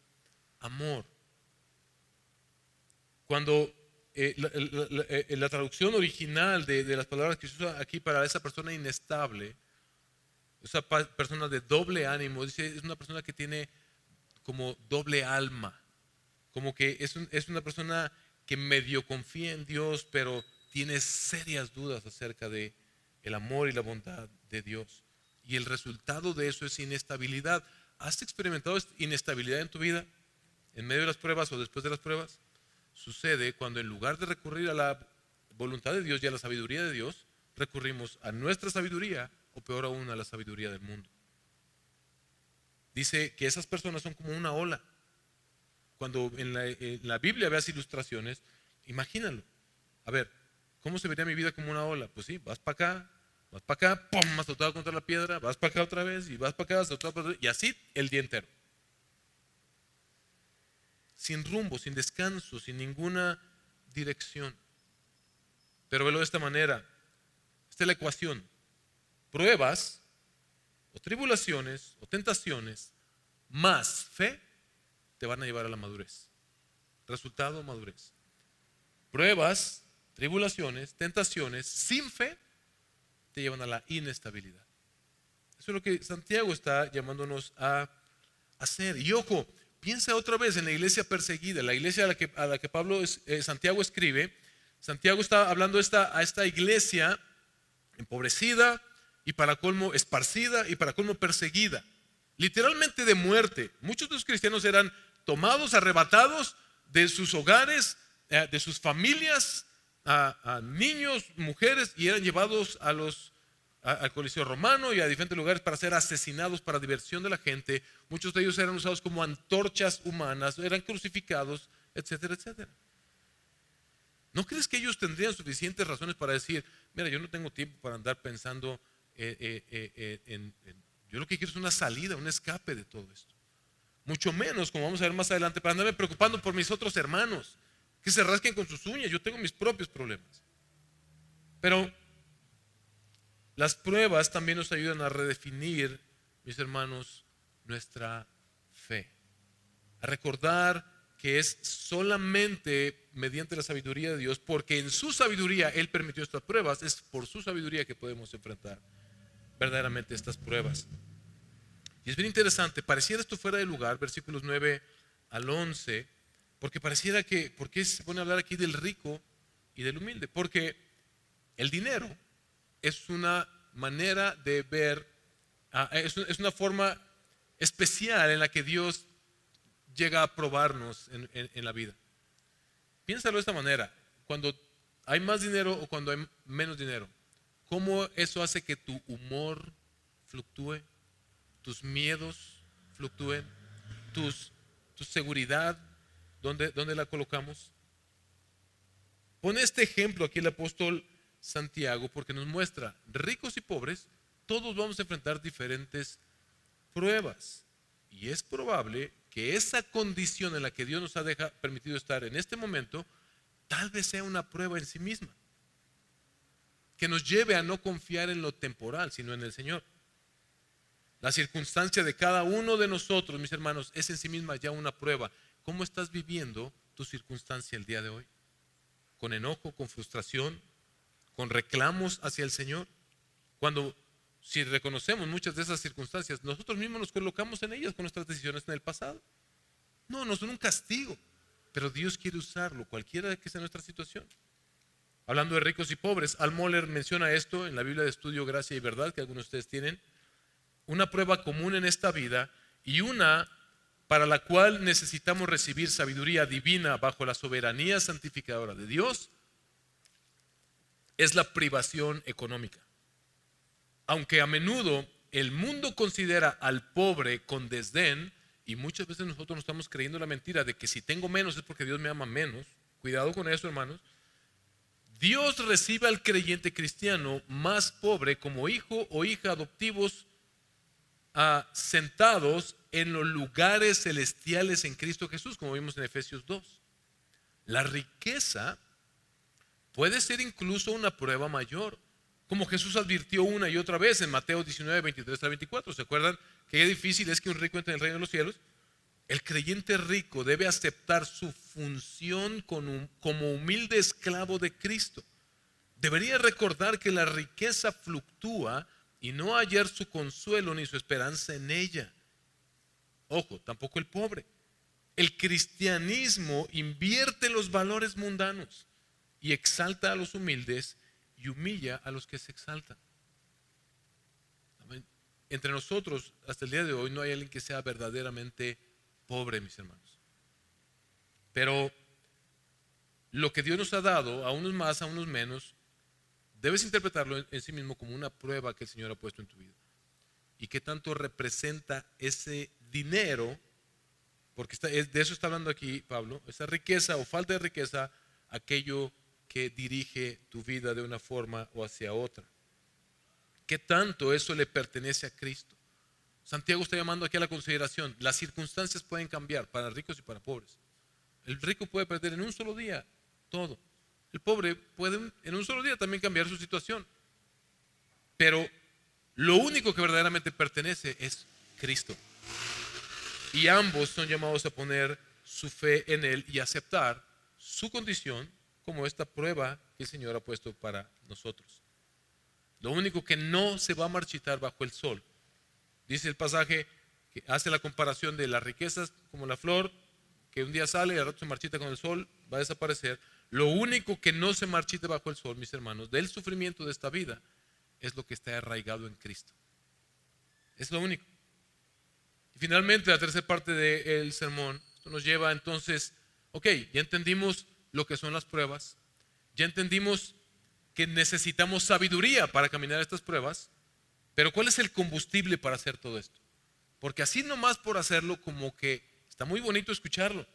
amor. Cuando la traducción original de las palabras que se usa aquí para esa persona inestable, esa persona de doble ánimo, dice, es una persona que tiene como doble alma, como que es una persona que medio confía en Dios, pero tiene serias dudas acerca de el amor y la bondad de Dios. Y el resultado de eso es inestabilidad. ¿Has experimentado inestabilidad en tu vida? ¿En medio de las pruebas o después de las pruebas? Sucede cuando en lugar de recurrir a la voluntad de Dios y a la sabiduría de Dios, recurrimos a nuestra sabiduría o peor aún a la sabiduría del mundo. Dice que esas personas son como una ola. Cuando en la Biblia veas ilustraciones, imagínalo. A ver, ¿cómo se vería mi vida como una ola? Pues sí, vas para acá, ¡pum!, azotado contra la piedra, vas para acá otra vez, y vas para acá, azotado contra, y así el día entero. Sin rumbo, sin descanso, sin ninguna dirección. Pero velo de esta manera. Esta es la ecuación. Pruebas, o tribulaciones, o tentaciones, más fe, te van a llevar a la madurez. Resultado, madurez. Pruebas, tribulaciones, tentaciones, sin fe, te llevan a la inestabilidad. Eso es lo que Santiago está llamándonos a hacer. Y ojo, piensa otra vez en la iglesia perseguida, la iglesia a la que Santiago escribe. Santiago está hablando a esta iglesia empobrecida y para colmo esparcida y para colmo perseguida. Literalmente de muerte. Muchos de los cristianos eran tomados, arrebatados de sus hogares, de sus familias, a niños, mujeres, y eran llevados al Coliseo Romano y a diferentes lugares para ser asesinados para diversión de la gente. Muchos de ellos eran usados como antorchas humanas, eran crucificados, etcétera, etcétera. ¿No crees que ellos tendrían suficientes razones para decir, mira, yo no tengo tiempo para andar pensando yo lo que quiero es una salida, un escape de todo esto? Mucho menos, como vamos a ver más adelante, para andarme preocupando por mis otros hermanos, que se rasquen con sus uñas. Yo tengo mis propios problemas. Pero las pruebas también nos ayudan a redefinir, mis hermanos, nuestra fe. A recordar que es solamente mediante la sabiduría de Dios, porque en su sabiduría Él permitió estas pruebas, es por su sabiduría que podemos enfrentar verdaderamente estas pruebas. Y es bien interesante, pareciera esto fuera de lugar, versículos 9 al 11, porque pareciera que, ¿por qué se pone a hablar aquí del rico y del humilde? Porque el dinero es una manera de ver, es una forma especial en la que Dios llega a probarnos en la vida. Piénsalo de esta manera: cuando hay más dinero o cuando hay menos dinero, ¿cómo eso hace que tu humor fluctúe, tus miedos fluctúen, tu seguridad, ¿dónde la colocamos? Pone este ejemplo aquí el apóstol Santiago porque nos muestra, ricos y pobres, todos vamos a enfrentar diferentes pruebas. Y es probable que esa condición en la que Dios nos ha permitido estar en este momento, tal vez sea una prueba en sí misma, que nos lleve a no confiar en lo temporal, sino en el Señor. La circunstancia de cada uno de nosotros, mis hermanos, es en sí misma ya una prueba. ¿Cómo estás viviendo tu circunstancia el día de hoy? ¿Con enojo, con frustración, con reclamos hacia el Señor. Cuando, si reconocemos muchas de esas circunstancias, nosotros mismos nos colocamos en ellas con nuestras decisiones en el pasado. No son un castigo, pero Dios quiere usarlo, cualquiera que sea nuestra situación. Hablando de ricos y pobres, Al Mohler menciona esto en la Biblia de Estudio Gracia y Verdad, que algunos de ustedes tienen. Una prueba común en esta vida y una para la cual necesitamos recibir sabiduría divina bajo la soberanía santificadora de Dios es la privación económica. Aunque a menudo el mundo considera al pobre con desdén, y muchas veces nosotros nos estamos creyendo la mentira de que si tengo menos es porque Dios me ama menos. Cuidado con eso, hermanos. Dios recibe al creyente cristiano más pobre como hijo o hija adoptivos, sentados en los lugares celestiales en Cristo Jesús, como vimos en Efesios 2. La riqueza puede ser incluso una prueba mayor, como Jesús advirtió una y otra vez en Mateo 19, 23 al 24. ¿Se acuerdan qué difícil es que un rico entre en el reino de los cielos? El creyente rico debe aceptar su función como humilde esclavo de Cristo. Debería recordar que la riqueza fluctúa y no hallar su consuelo ni su esperanza en ella. Ojo, tampoco el pobre. El cristianismo invierte los valores mundanos y exalta a los humildes y humilla a los que se exaltan. Entre nosotros, hasta el día de hoy, no hay alguien que sea verdaderamente pobre, mis hermanos. Pero lo que Dios nos ha dado, a unos más, a unos menos, debes interpretarlo en sí mismo como una prueba que el Señor ha puesto en tu vida. ¿Y qué tanto representa ese dinero? Porque de eso está hablando aquí Pablo. Esa riqueza o falta de riqueza, aquello que dirige tu vida de una forma o hacia otra. ¿Qué tanto eso le pertenece a Cristo? Santiago está llamando aquí a la consideración. Las circunstancias pueden cambiar para ricos y para pobres. El rico puede perder en un solo día todo. El pobre puede en un solo día también cambiar su situación. Pero lo único que verdaderamente pertenece es Cristo. Y ambos son llamados a poner su fe en Él y aceptar su condición como esta prueba que el Señor ha puesto para nosotros. Lo único que no se va a marchitar bajo el sol. Dice el pasaje que hace la comparación de las riquezas como la flor, que un día sale y al rato se marchita con el sol, va a desaparecer. Lo único que no se marchita bajo el sol, mis hermanos, del sufrimiento de esta vida, es lo que está arraigado en Cristo. Es lo único. Y finalmente, la tercera parte del sermón, esto nos lleva entonces, ok, ya entendimos lo que son las pruebas, ya entendimos que necesitamos sabiduría para caminar estas pruebas, pero ¿cuál es el combustible para hacer todo esto? Porque así nomás por hacerlo, como que está muy bonito escucharlo,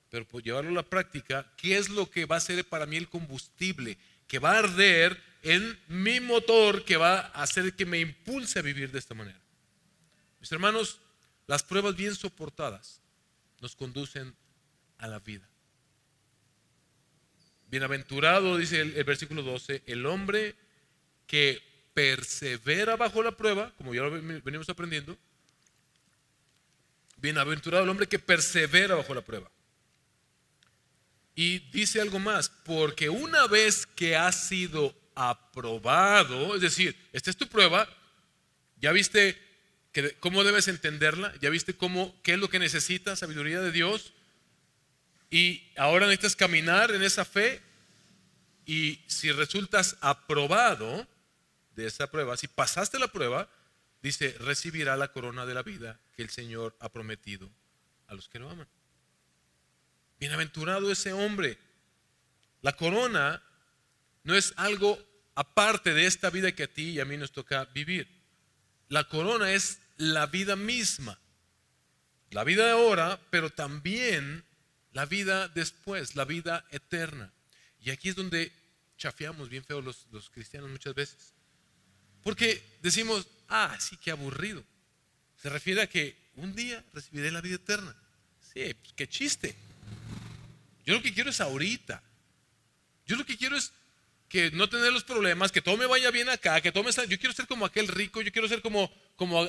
pero por llevarlo a la práctica, ¿qué es lo que va a ser para mí el combustible que va a arder en mi motor, que va a hacer que me impulse a vivir de esta manera? Mis hermanos, las pruebas bien soportadas nos conducen a la vida. Bienaventurado, dice el versículo 12, el hombre que persevera bajo la prueba, como ya lo venimos aprendiendo. Bienaventurado el hombre que persevera bajo la prueba. Y dice algo más, porque una vez que ha sido aprobado, es decir, esta es tu prueba, ya viste cómo debes entenderla, ya viste qué es lo que necesitas, sabiduría de Dios, y ahora necesitas caminar en esa fe, y si resultas aprobado de esa prueba, si pasaste la prueba, dice, recibirá la corona de la vida que el Señor ha prometido a los que lo aman. Bienaventurado ese hombre. La corona no es algo aparte de esta vida que a ti y a mí nos toca vivir. La corona es la vida misma, la vida de ahora, pero también la vida después, la vida eterna. Y aquí es donde chafeamos bien feo los cristianos muchas veces. Porque decimos, sí, qué aburrido. Se refiere a que un día recibiré la vida eterna. Sí, pues qué chiste. Yo lo que quiero es ahorita. Yo lo que quiero es que no tener los problemas, que todo me vaya bien acá, que todo me salga. Yo quiero ser como aquel rico, yo quiero ser como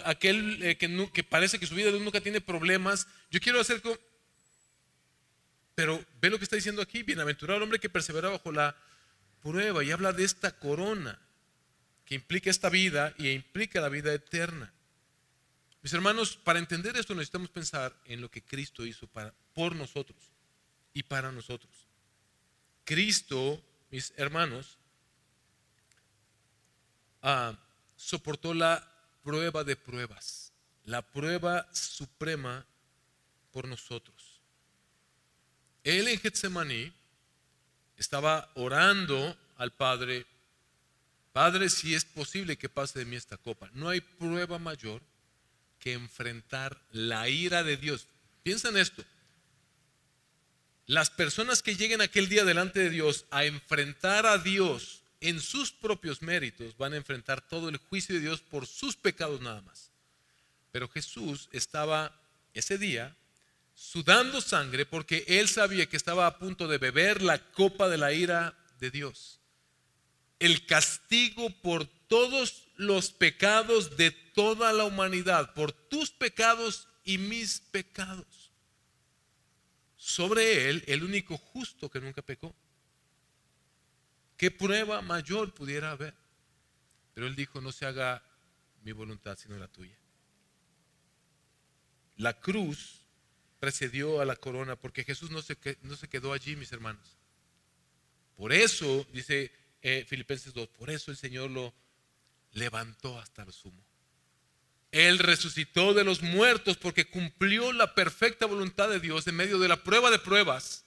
aquel que parece que su vida nunca tiene problemas. Yo quiero hacer como... Pero ve lo que está diciendo aquí, bienaventurado el hombre que persevera bajo la prueba y habla de esta corona que implica esta vida y implica la vida eterna. Mis hermanos, para entender esto necesitamos pensar en lo que Cristo hizo por nosotros y para nosotros. Cristo, mis hermanos, soportó la prueba de pruebas, la prueba suprema por nosotros. Él en Getsemaní estaba orando al Padre: Padre, si es posible que pase de mí esta copa. No hay prueba mayor que enfrentar la ira de Dios. Piensa en esto. Las personas que lleguen aquel día delante de Dios a enfrentar a Dios en sus propios méritos van a enfrentar todo el juicio de Dios por sus pecados nada más. Pero Jesús estaba ese día sudando sangre porque Él sabía que estaba a punto de beber la copa de la ira de Dios. El castigo por todos los pecados de toda la humanidad, por tus pecados y mis pecados. Sobre Él, el único justo que nunca pecó. ¿Qué prueba mayor pudiera haber? Pero Él dijo: no se haga mi voluntad sino la tuya. La cruz precedió a la corona porque Jesús no se quedó allí, mis hermanos. Por eso, dice Filipenses 2, por eso el Señor lo levantó hasta lo sumo. Él resucitó de los muertos porque cumplió la perfecta voluntad de Dios en medio de la prueba de pruebas.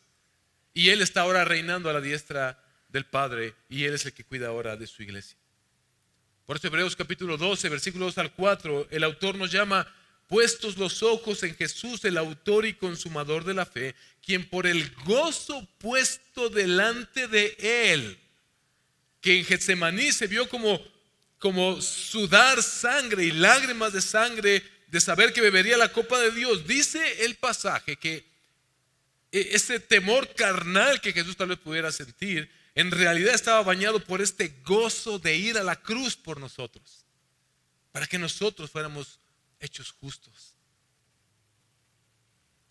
Y Él está ahora reinando a la diestra del Padre y Él es el que cuida ahora de su iglesia. Por eso Hebreos capítulo 12, versículos 2 al 4, el autor nos llama: puestos los ojos en Jesús, el autor y consumador de la fe, quien por el gozo puesto delante de Él, que en Getsemaní se vio como sudar sangre y lágrimas de sangre de saber que bebería la copa de Dios. Dice el pasaje que ese temor carnal que Jesús tal vez pudiera sentir, en realidad estaba bañado por este gozo de ir a la cruz por nosotros, para que nosotros fuéramos hechos justos.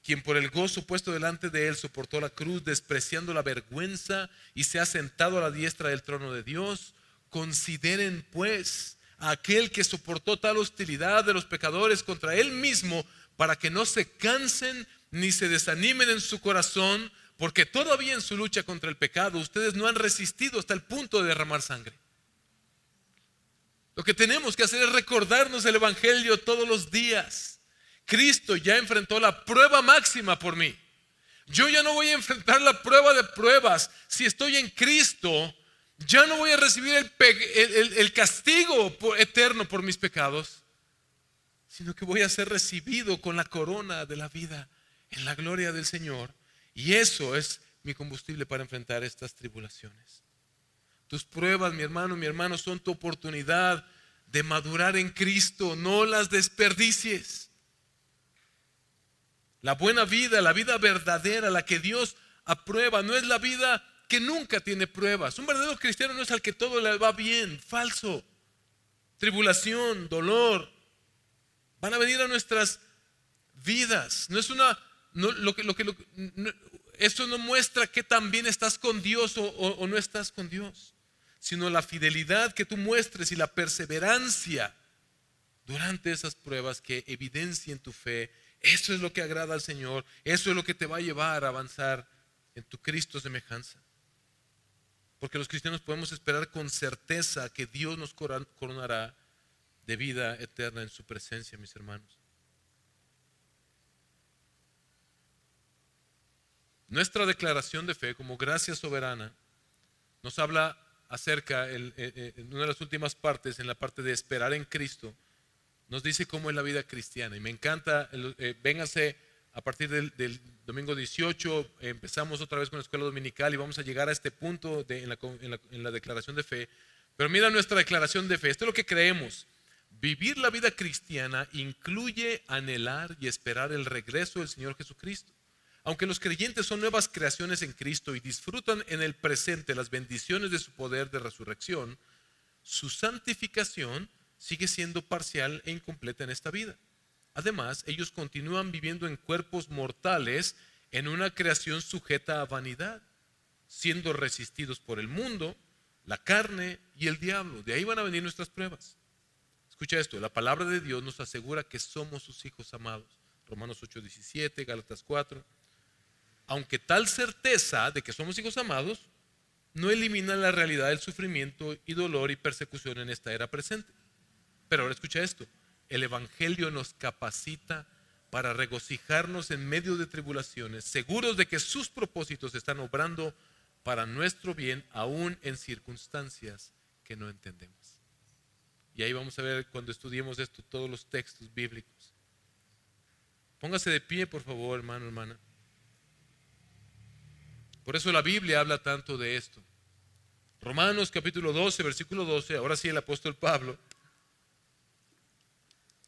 Quien por el gozo puesto delante de Él soportó la cruz, despreciando la vergüenza, y se ha sentado a la diestra del trono de Dios. Consideren pues a aquel que soportó tal hostilidad de los pecadores contra Él mismo, para que no se cansen ni se desanimen en su corazón, porque todavía en su lucha contra el pecado ustedes no han resistido hasta el punto de derramar sangre. Lo que tenemos que hacer es recordarnos el Evangelio todos los días. Cristo ya enfrentó la prueba máxima por mí. Yo ya no voy a enfrentar la prueba de pruebas. Si estoy en Cristo, ya no voy a recibir el castigo eterno por mis pecados, sino que voy a ser recibido con la corona de la vida en la gloria del Señor. Y eso es mi combustible para enfrentar estas tribulaciones. Tus pruebas, mi hermano, son tu oportunidad de madurar en Cristo. No las desperdicies. La buena vida, la vida verdadera, la que Dios aprueba, no es la vida que nunca tiene pruebas. Un verdadero cristiano no es al que todo le va bien. Falso. Tribulación, dolor van a venir a nuestras vidas. No es esto no muestra que también estás con Dios o no estás con Dios, sino la fidelidad que tú muestres y la perseverancia durante esas pruebas que evidencien tu fe. Eso es lo que agrada al Señor. Eso es lo que te va a llevar a avanzar en tu Cristo semejanza. Porque los cristianos podemos esperar con certeza que Dios nos coronará de vida eterna en su presencia, mis hermanos. Nuestra declaración de fe como gracia soberana nos habla acerca, en una de las últimas partes, en la parte de esperar en Cristo, nos dice cómo es la vida cristiana. Y me encanta, véngase a partir del domingo 18, empezamos otra vez con la escuela dominical y vamos a llegar a este punto en la declaración de fe. Pero mira nuestra declaración de fe, esto es lo que creemos. Vivir la vida cristiana incluye anhelar y esperar el regreso del Señor Jesucristo. Aunque los creyentes son nuevas creaciones en Cristo y disfrutan en el presente las bendiciones de su poder de resurrección, su santificación sigue siendo parcial e incompleta en esta vida. Además, ellos continúan viviendo en cuerpos mortales en una creación sujeta a vanidad, siendo resistidos por el mundo la carne y el diablo. De ahí van a venir nuestras pruebas. Escucha esto, la palabra de Dios nos asegura que somos sus hijos amados. Romanos 8:17, Gálatas 4. Aunque tal certeza de que somos hijos amados no elimina la realidad del sufrimiento y dolor y persecución en esta era presente. Pero ahora escucha esto, el evangelio nos capacita para regocijarnos en medio de tribulaciones, seguros de que sus propósitos están obrando para nuestro bien, aún en circunstancias que no entendemos. Y ahí vamos a ver cuando estudiemos esto todos los textos bíblicos. Póngase de pie, por favor, hermano, hermana. Por eso la Biblia habla tanto de esto. Romanos capítulo 12, versículo 12, ahora sí el apóstol Pablo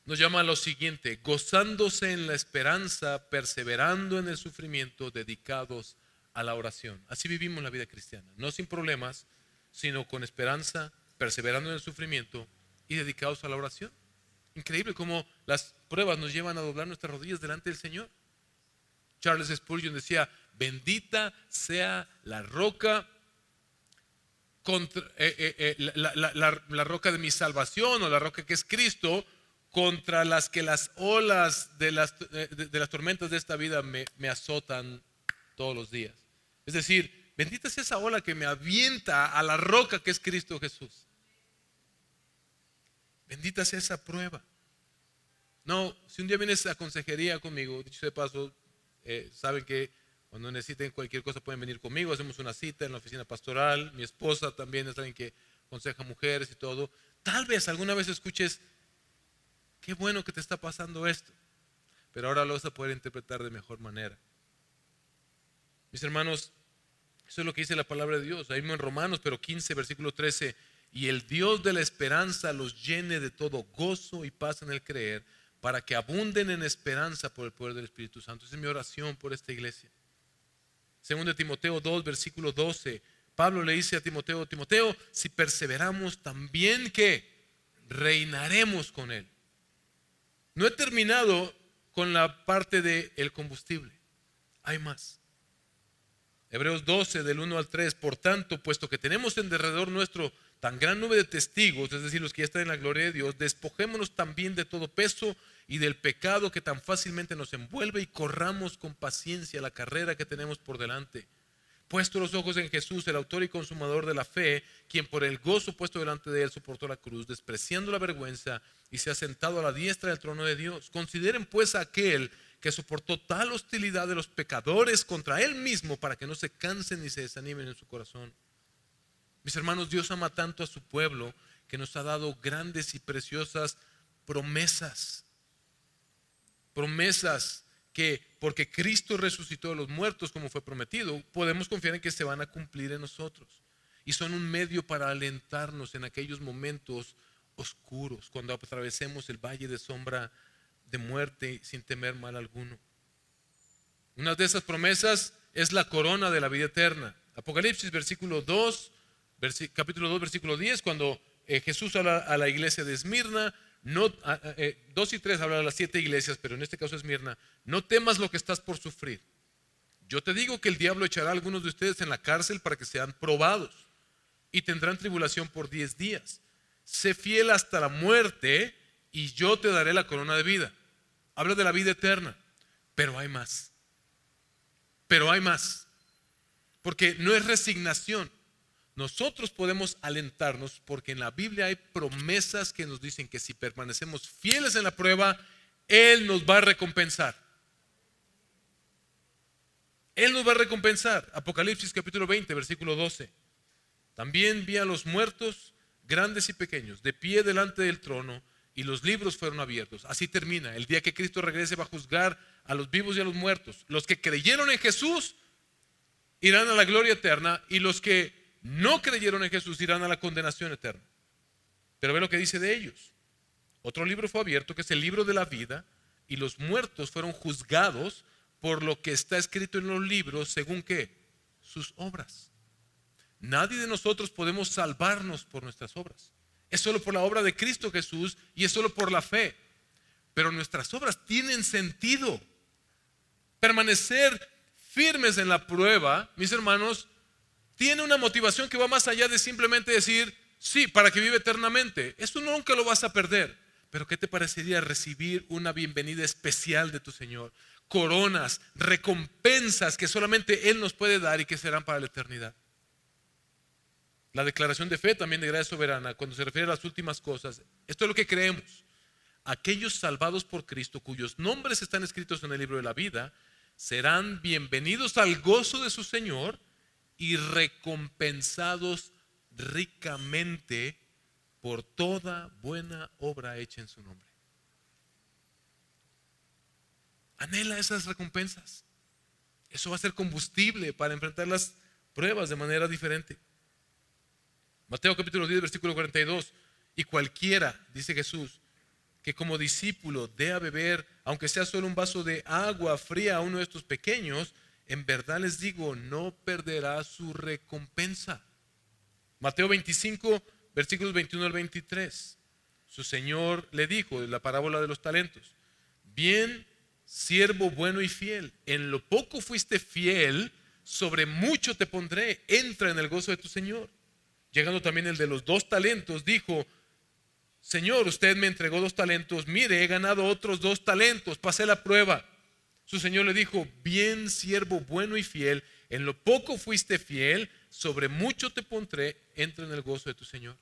nos llama a lo siguiente: gozándose en la esperanza, perseverando en el sufrimiento, dedicados a la oración. Así vivimos la vida cristiana, no sin problemas, sino con esperanza, perseverando en el sufrimiento y dedicados a la oración. Increíble cómo las pruebas nos llevan a doblar nuestras rodillas delante del Señor. Charles Spurgeon decía: bendita sea la roca la roca de mi salvación, o la roca que es Cristo, contra las que las olas de las tormentas de esta vida me azotan todos los días. Es decir, bendita sea esa ola que me avienta a la roca que es Cristo Jesús. Bendita sea esa prueba. No, si un día vienes a consejería conmigo, dicho de paso, saben que cuando necesiten cualquier cosa pueden venir conmigo, hacemos una cita en la oficina pastoral. Mi esposa también es alguien que aconseja mujeres y todo. Tal vez alguna vez escuches: qué bueno que te está pasando esto, pero ahora lo vas a poder interpretar de mejor manera. Mis hermanos, eso es lo que dice la palabra de Dios. Ahí mismo en Romanos, pero 15, versículo 13: y el Dios de la esperanza los llene de todo gozo y paz en el creer, para que abunden en esperanza por el poder del Espíritu Santo. Esa es mi oración por esta iglesia. Segundo de Timoteo 2, versículo 12, Pablo le dice a Timoteo: Timoteo, si perseveramos, también que reinaremos con él. No he terminado con la parte del combustible, hay más. Hebreos 12, del 1 al 3, por tanto, puesto que tenemos en derredor nuestro tan gran nube de testigos, es decir, los que ya están en la gloria de Dios, despojémonos también de todo peso y del pecado que tan fácilmente nos envuelve, y corramos con paciencia la carrera que tenemos por delante. Puesto los ojos en Jesús, el autor y consumador de la fe, quien por el gozo puesto delante de él soportó la cruz, despreciando la vergüenza, y se ha sentado a la diestra del trono de Dios. Consideren pues a aquel que soportó tal hostilidad de los pecadores contra él mismo, para que no se cansen ni se desanimen en su corazón. Mis hermanos, Dios ama tanto a su pueblo que nos ha dado grandes y preciosas promesas. Promesas que, porque Cristo resucitó de los muertos como fue prometido, podemos confiar en que se van a cumplir en nosotros. Y son un medio para alentarnos en aquellos momentos oscuros, cuando atravesemos el valle de sombra de muerte sin temer mal alguno. Una de esas promesas es la corona de la vida eterna. Apocalipsis capítulo 2, versículo 10, cuando Jesús habla a la iglesia de Esmirna, 2 y 3 habla de las 7 iglesias, pero en este caso Esmirna: no temas lo que estás por sufrir. Yo te digo que el diablo echará a algunos de ustedes en la cárcel para que sean probados, y tendrán tribulación por 10 días. Sé fiel hasta la muerte, y yo te daré la corona de vida. Habla de la vida eterna, pero hay más. Pero hay más, porque no es resignación. Nosotros podemos alentarnos porque en la Biblia hay promesas que nos dicen que si permanecemos fieles en la prueba, Él nos va a recompensar. Él nos va a recompensar. Apocalipsis capítulo 20, versículo 12. También vi a los muertos, grandes y pequeños, de pie delante del trono, y los libros fueron abiertos. Así termina. El día que Cristo regrese va a juzgar a los vivos y a los muertos. Los que creyeron en Jesús irán a la gloria eterna, y los que no creyeron en Jesús irán a la condenación eterna. Pero ve lo que dice de ellos. Otro libro fue abierto, que es el libro de la vida, y los muertos fueron juzgados por lo que está escrito en los libros, según ¿qué? Sus obras. Nadie de nosotros podemos salvarnos por nuestras obras. Es solo por la obra de Cristo Jesús, y es solo por la fe. Pero nuestras obras tienen sentido. Permanecer firmes en la prueba, mis hermanos, tiene una motivación que va más allá de simplemente decir, sí, para que vive eternamente. Eso nunca lo vas a perder. Pero ¿qué te parecería recibir una bienvenida especial de tu Señor? Coronas, recompensas que solamente Él nos puede dar y que serán para la eternidad. La declaración de fe también de gracia soberana, cuando se refiere a las últimas cosas, esto es lo que creemos. Aquellos salvados por Cristo, cuyos nombres están escritos en el libro de la vida, serán bienvenidos al gozo de su Señor y recompensados ricamente por toda buena obra hecha en su nombre. Anhela esas recompensas. Eso va a ser combustible para enfrentar las pruebas de manera diferente. Mateo capítulo 10, versículo 42. Y cualquiera, dice Jesús, que como discípulo dé a beber, aunque sea solo un vaso de agua fría a uno de estos pequeños, en verdad les digo, no perderá su recompensa. Mateo 25, versículos 21 al 23. Su Señor le dijo, de la parábola de los talentos: bien, siervo bueno y fiel, en lo poco fuiste fiel, sobre mucho te pondré, entra en el gozo de tu Señor. Llegando también el de los 2 talentos, dijo: Señor, usted me entregó 2 talentos, mire, he ganado otros 2 talentos, pasé la prueba. Su Señor le dijo: bien, siervo bueno y fiel, en lo poco fuiste fiel, sobre mucho te pondré, entra en el gozo de tu Señor.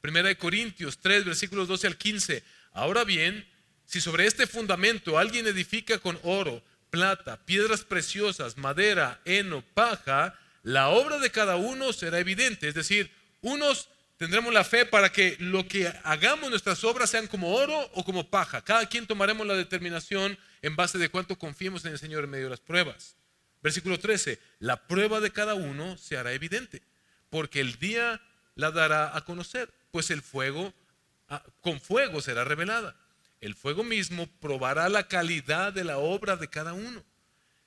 Primera de Corintios 3, versículos 12 al 15. Ahora bien, si sobre este fundamento alguien edifica con oro, plata, piedras preciosas, madera, heno, paja, la obra de cada uno será evidente. Es decir, unos tendremos la fe para que lo que hagamos, nuestras obras, sean como oro o como paja. Cada quien tomaremos la determinación en base de cuánto confiemos en el Señor en medio de las pruebas. Versículo 13, la prueba de cada uno se hará evidente, porque el día la dará a conocer, pues el fuego, con fuego será revelada. El fuego mismo probará la calidad de la obra de cada uno.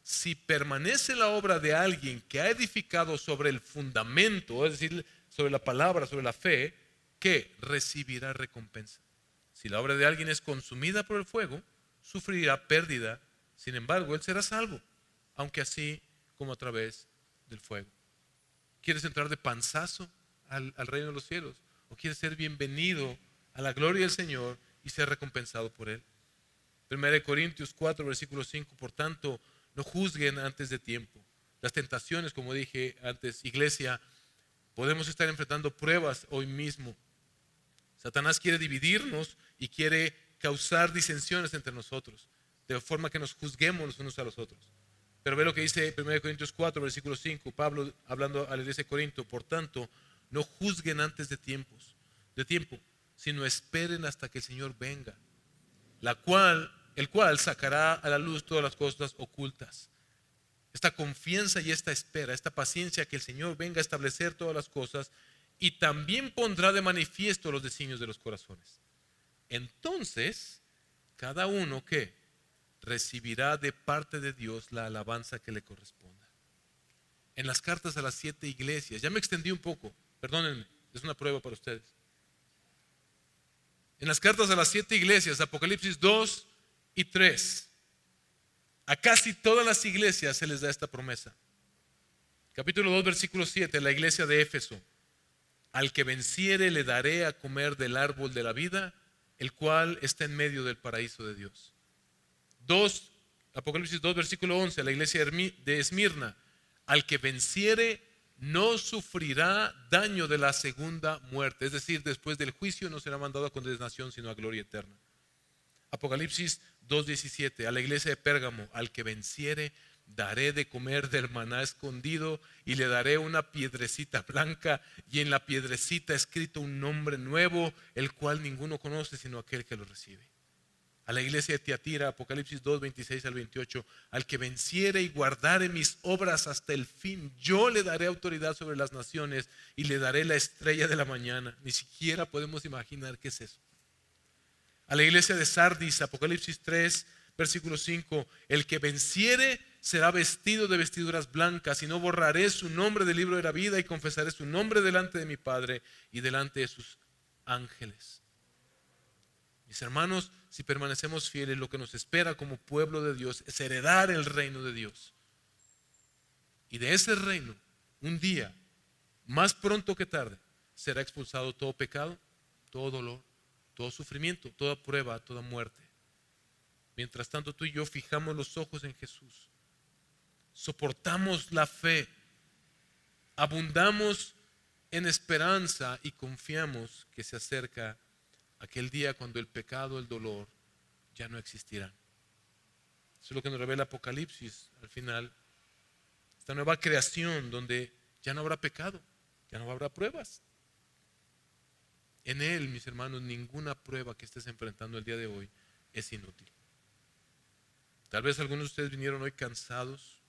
Si permanece la obra de alguien que ha edificado sobre el fundamento, es decir, sobre la palabra, sobre la fe, que recibirá recompensa. Si la obra de alguien es consumida por el fuego, sufrirá pérdida. Sin embargo, él será salvo, aunque así como a través del fuego. ¿Quieres entrar de panzazo al reino de los cielos? ¿O quieres ser bienvenido a la gloria del Señor y ser recompensado por Él? 1 Corintios 4, versículo 5. Por tanto, no juzguen antes de tiempo. Las tentaciones, como dije antes, iglesia, podemos estar enfrentando pruebas hoy mismo. Satanás quiere dividirnos y quiere causar disensiones entre nosotros, de forma que nos juzguemos los unos a los otros. Pero ve lo que dice 1 Corintios 4, versículo 5, Pablo hablando a la iglesia de Corinto: por tanto, no juzguen antes de tiempo, sino esperen hasta que el Señor venga, el cual sacará a la luz todas las cosas ocultas. Esta confianza y esta espera, esta paciencia que el Señor venga a establecer todas las cosas, y también pondrá de manifiesto los designios de los corazones. Entonces, cada uno que recibirá de parte de Dios la alabanza que le corresponda. En las cartas a las 7 iglesias, ya me extendí un poco, perdónenme, es una prueba para ustedes. En las cartas a las 7 iglesias, Apocalipsis 2 y 3, a casi todas las iglesias se les da esta promesa. Capítulo 2, versículo 7, la iglesia de Éfeso: al que venciere le daré a comer del árbol de la vida, el cual está en medio del paraíso de Dios. Apocalipsis 2, versículo 11, la iglesia de Esmirna: al que venciere no sufrirá daño de la segunda muerte. Es decir, después del juicio no será mandado a condenación, sino a gloria eterna. Apocalipsis 2:17, a la iglesia de Pérgamo: al que venciere daré de comer del maná escondido, y le daré una piedrecita blanca, y en la piedrecita escrito un nombre nuevo, el cual ninguno conoce sino aquel que lo recibe. A la iglesia de Tiatira, Apocalipsis 2, 26 al 28, al que venciere y guardare mis obras hasta el fin, yo le daré autoridad sobre las naciones y le daré la estrella de la mañana. Ni siquiera podemos imaginar qué es eso. A la iglesia de Sardis, Apocalipsis 3, versículo 5, el que venciere será vestido de vestiduras blancas, y no borraré su nombre del libro de la vida, y confesaré su nombre delante de mi Padre y delante de sus ángeles. Mis hermanos, si permanecemos fieles, lo que nos espera como pueblo de Dios es heredar el reino de Dios. Y de ese reino, un día, más pronto que tarde será expulsado todo pecado, todo dolor, todo sufrimiento, toda prueba, toda muerte. Mientras tanto, tú y yo fijamos los ojos en Jesús, soportamos la fe, abundamos en esperanza y confiamos que se acerca aquel día cuando el pecado, el dolor ya no existirán. Eso es lo que nos revela Apocalipsis al final. Esta nueva creación donde ya no habrá pecado, ya no habrá pruebas. En Él, mis hermanos, ninguna prueba que estés enfrentando el día de hoy es inútil. Tal vez algunos de ustedes vinieron hoy cansados,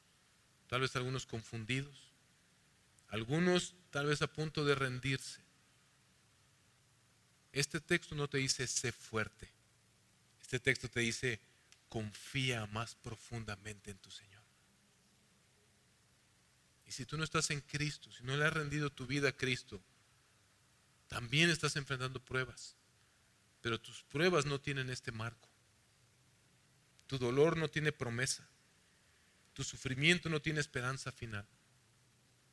tal vez algunos confundidos, algunos tal vez a punto de rendirse. Este texto no te dice sé fuerte. Este texto te dice confía más profundamente en tu Señor. Y si tú no estás en Cristo, si no le has rendido tu vida a Cristo, también estás enfrentando pruebas. Pero tus pruebas no tienen este marco. Tu dolor no tiene promesa. Tu sufrimiento no tiene esperanza final.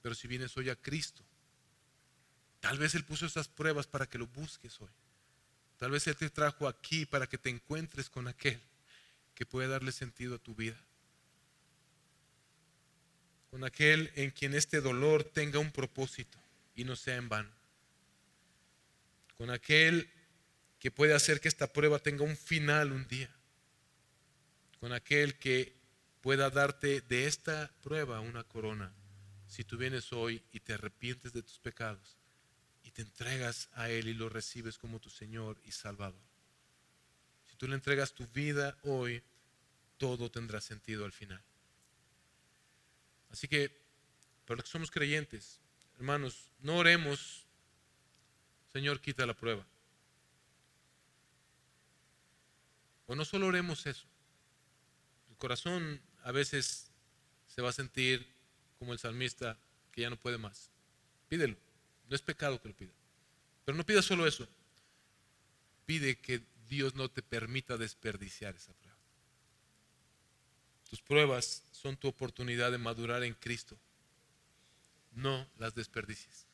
Pero si vienes hoy a Cristo, tal vez Él puso esas pruebas para que lo busques hoy. Tal vez Él te trajo aquí para que te encuentres con aquel que puede darle sentido a tu vida. Con aquel en quien este dolor tenga un propósito y no sea en vano. Con aquel que puede hacer que esta prueba tenga un final un día. Con aquel que pueda darte de esta prueba una corona. Si tú vienes hoy y te arrepientes de tus pecados y te entregas a Él y lo recibes como tu Señor y Salvador. Si tú le entregas tu vida hoy, todo tendrá sentido al final. Así que, para los que somos creyentes, hermanos, no oremos, Señor, quita la prueba. O no solo oremos eso. El corazón a veces se va a sentir como el salmista que ya no puede más. Pídelo. No es pecado que lo pida. Pero no pidas solo eso. Pide que Dios no te permita desperdiciar esa prueba. Tus pruebas son tu oportunidad de madurar en Cristo. No las desperdicies.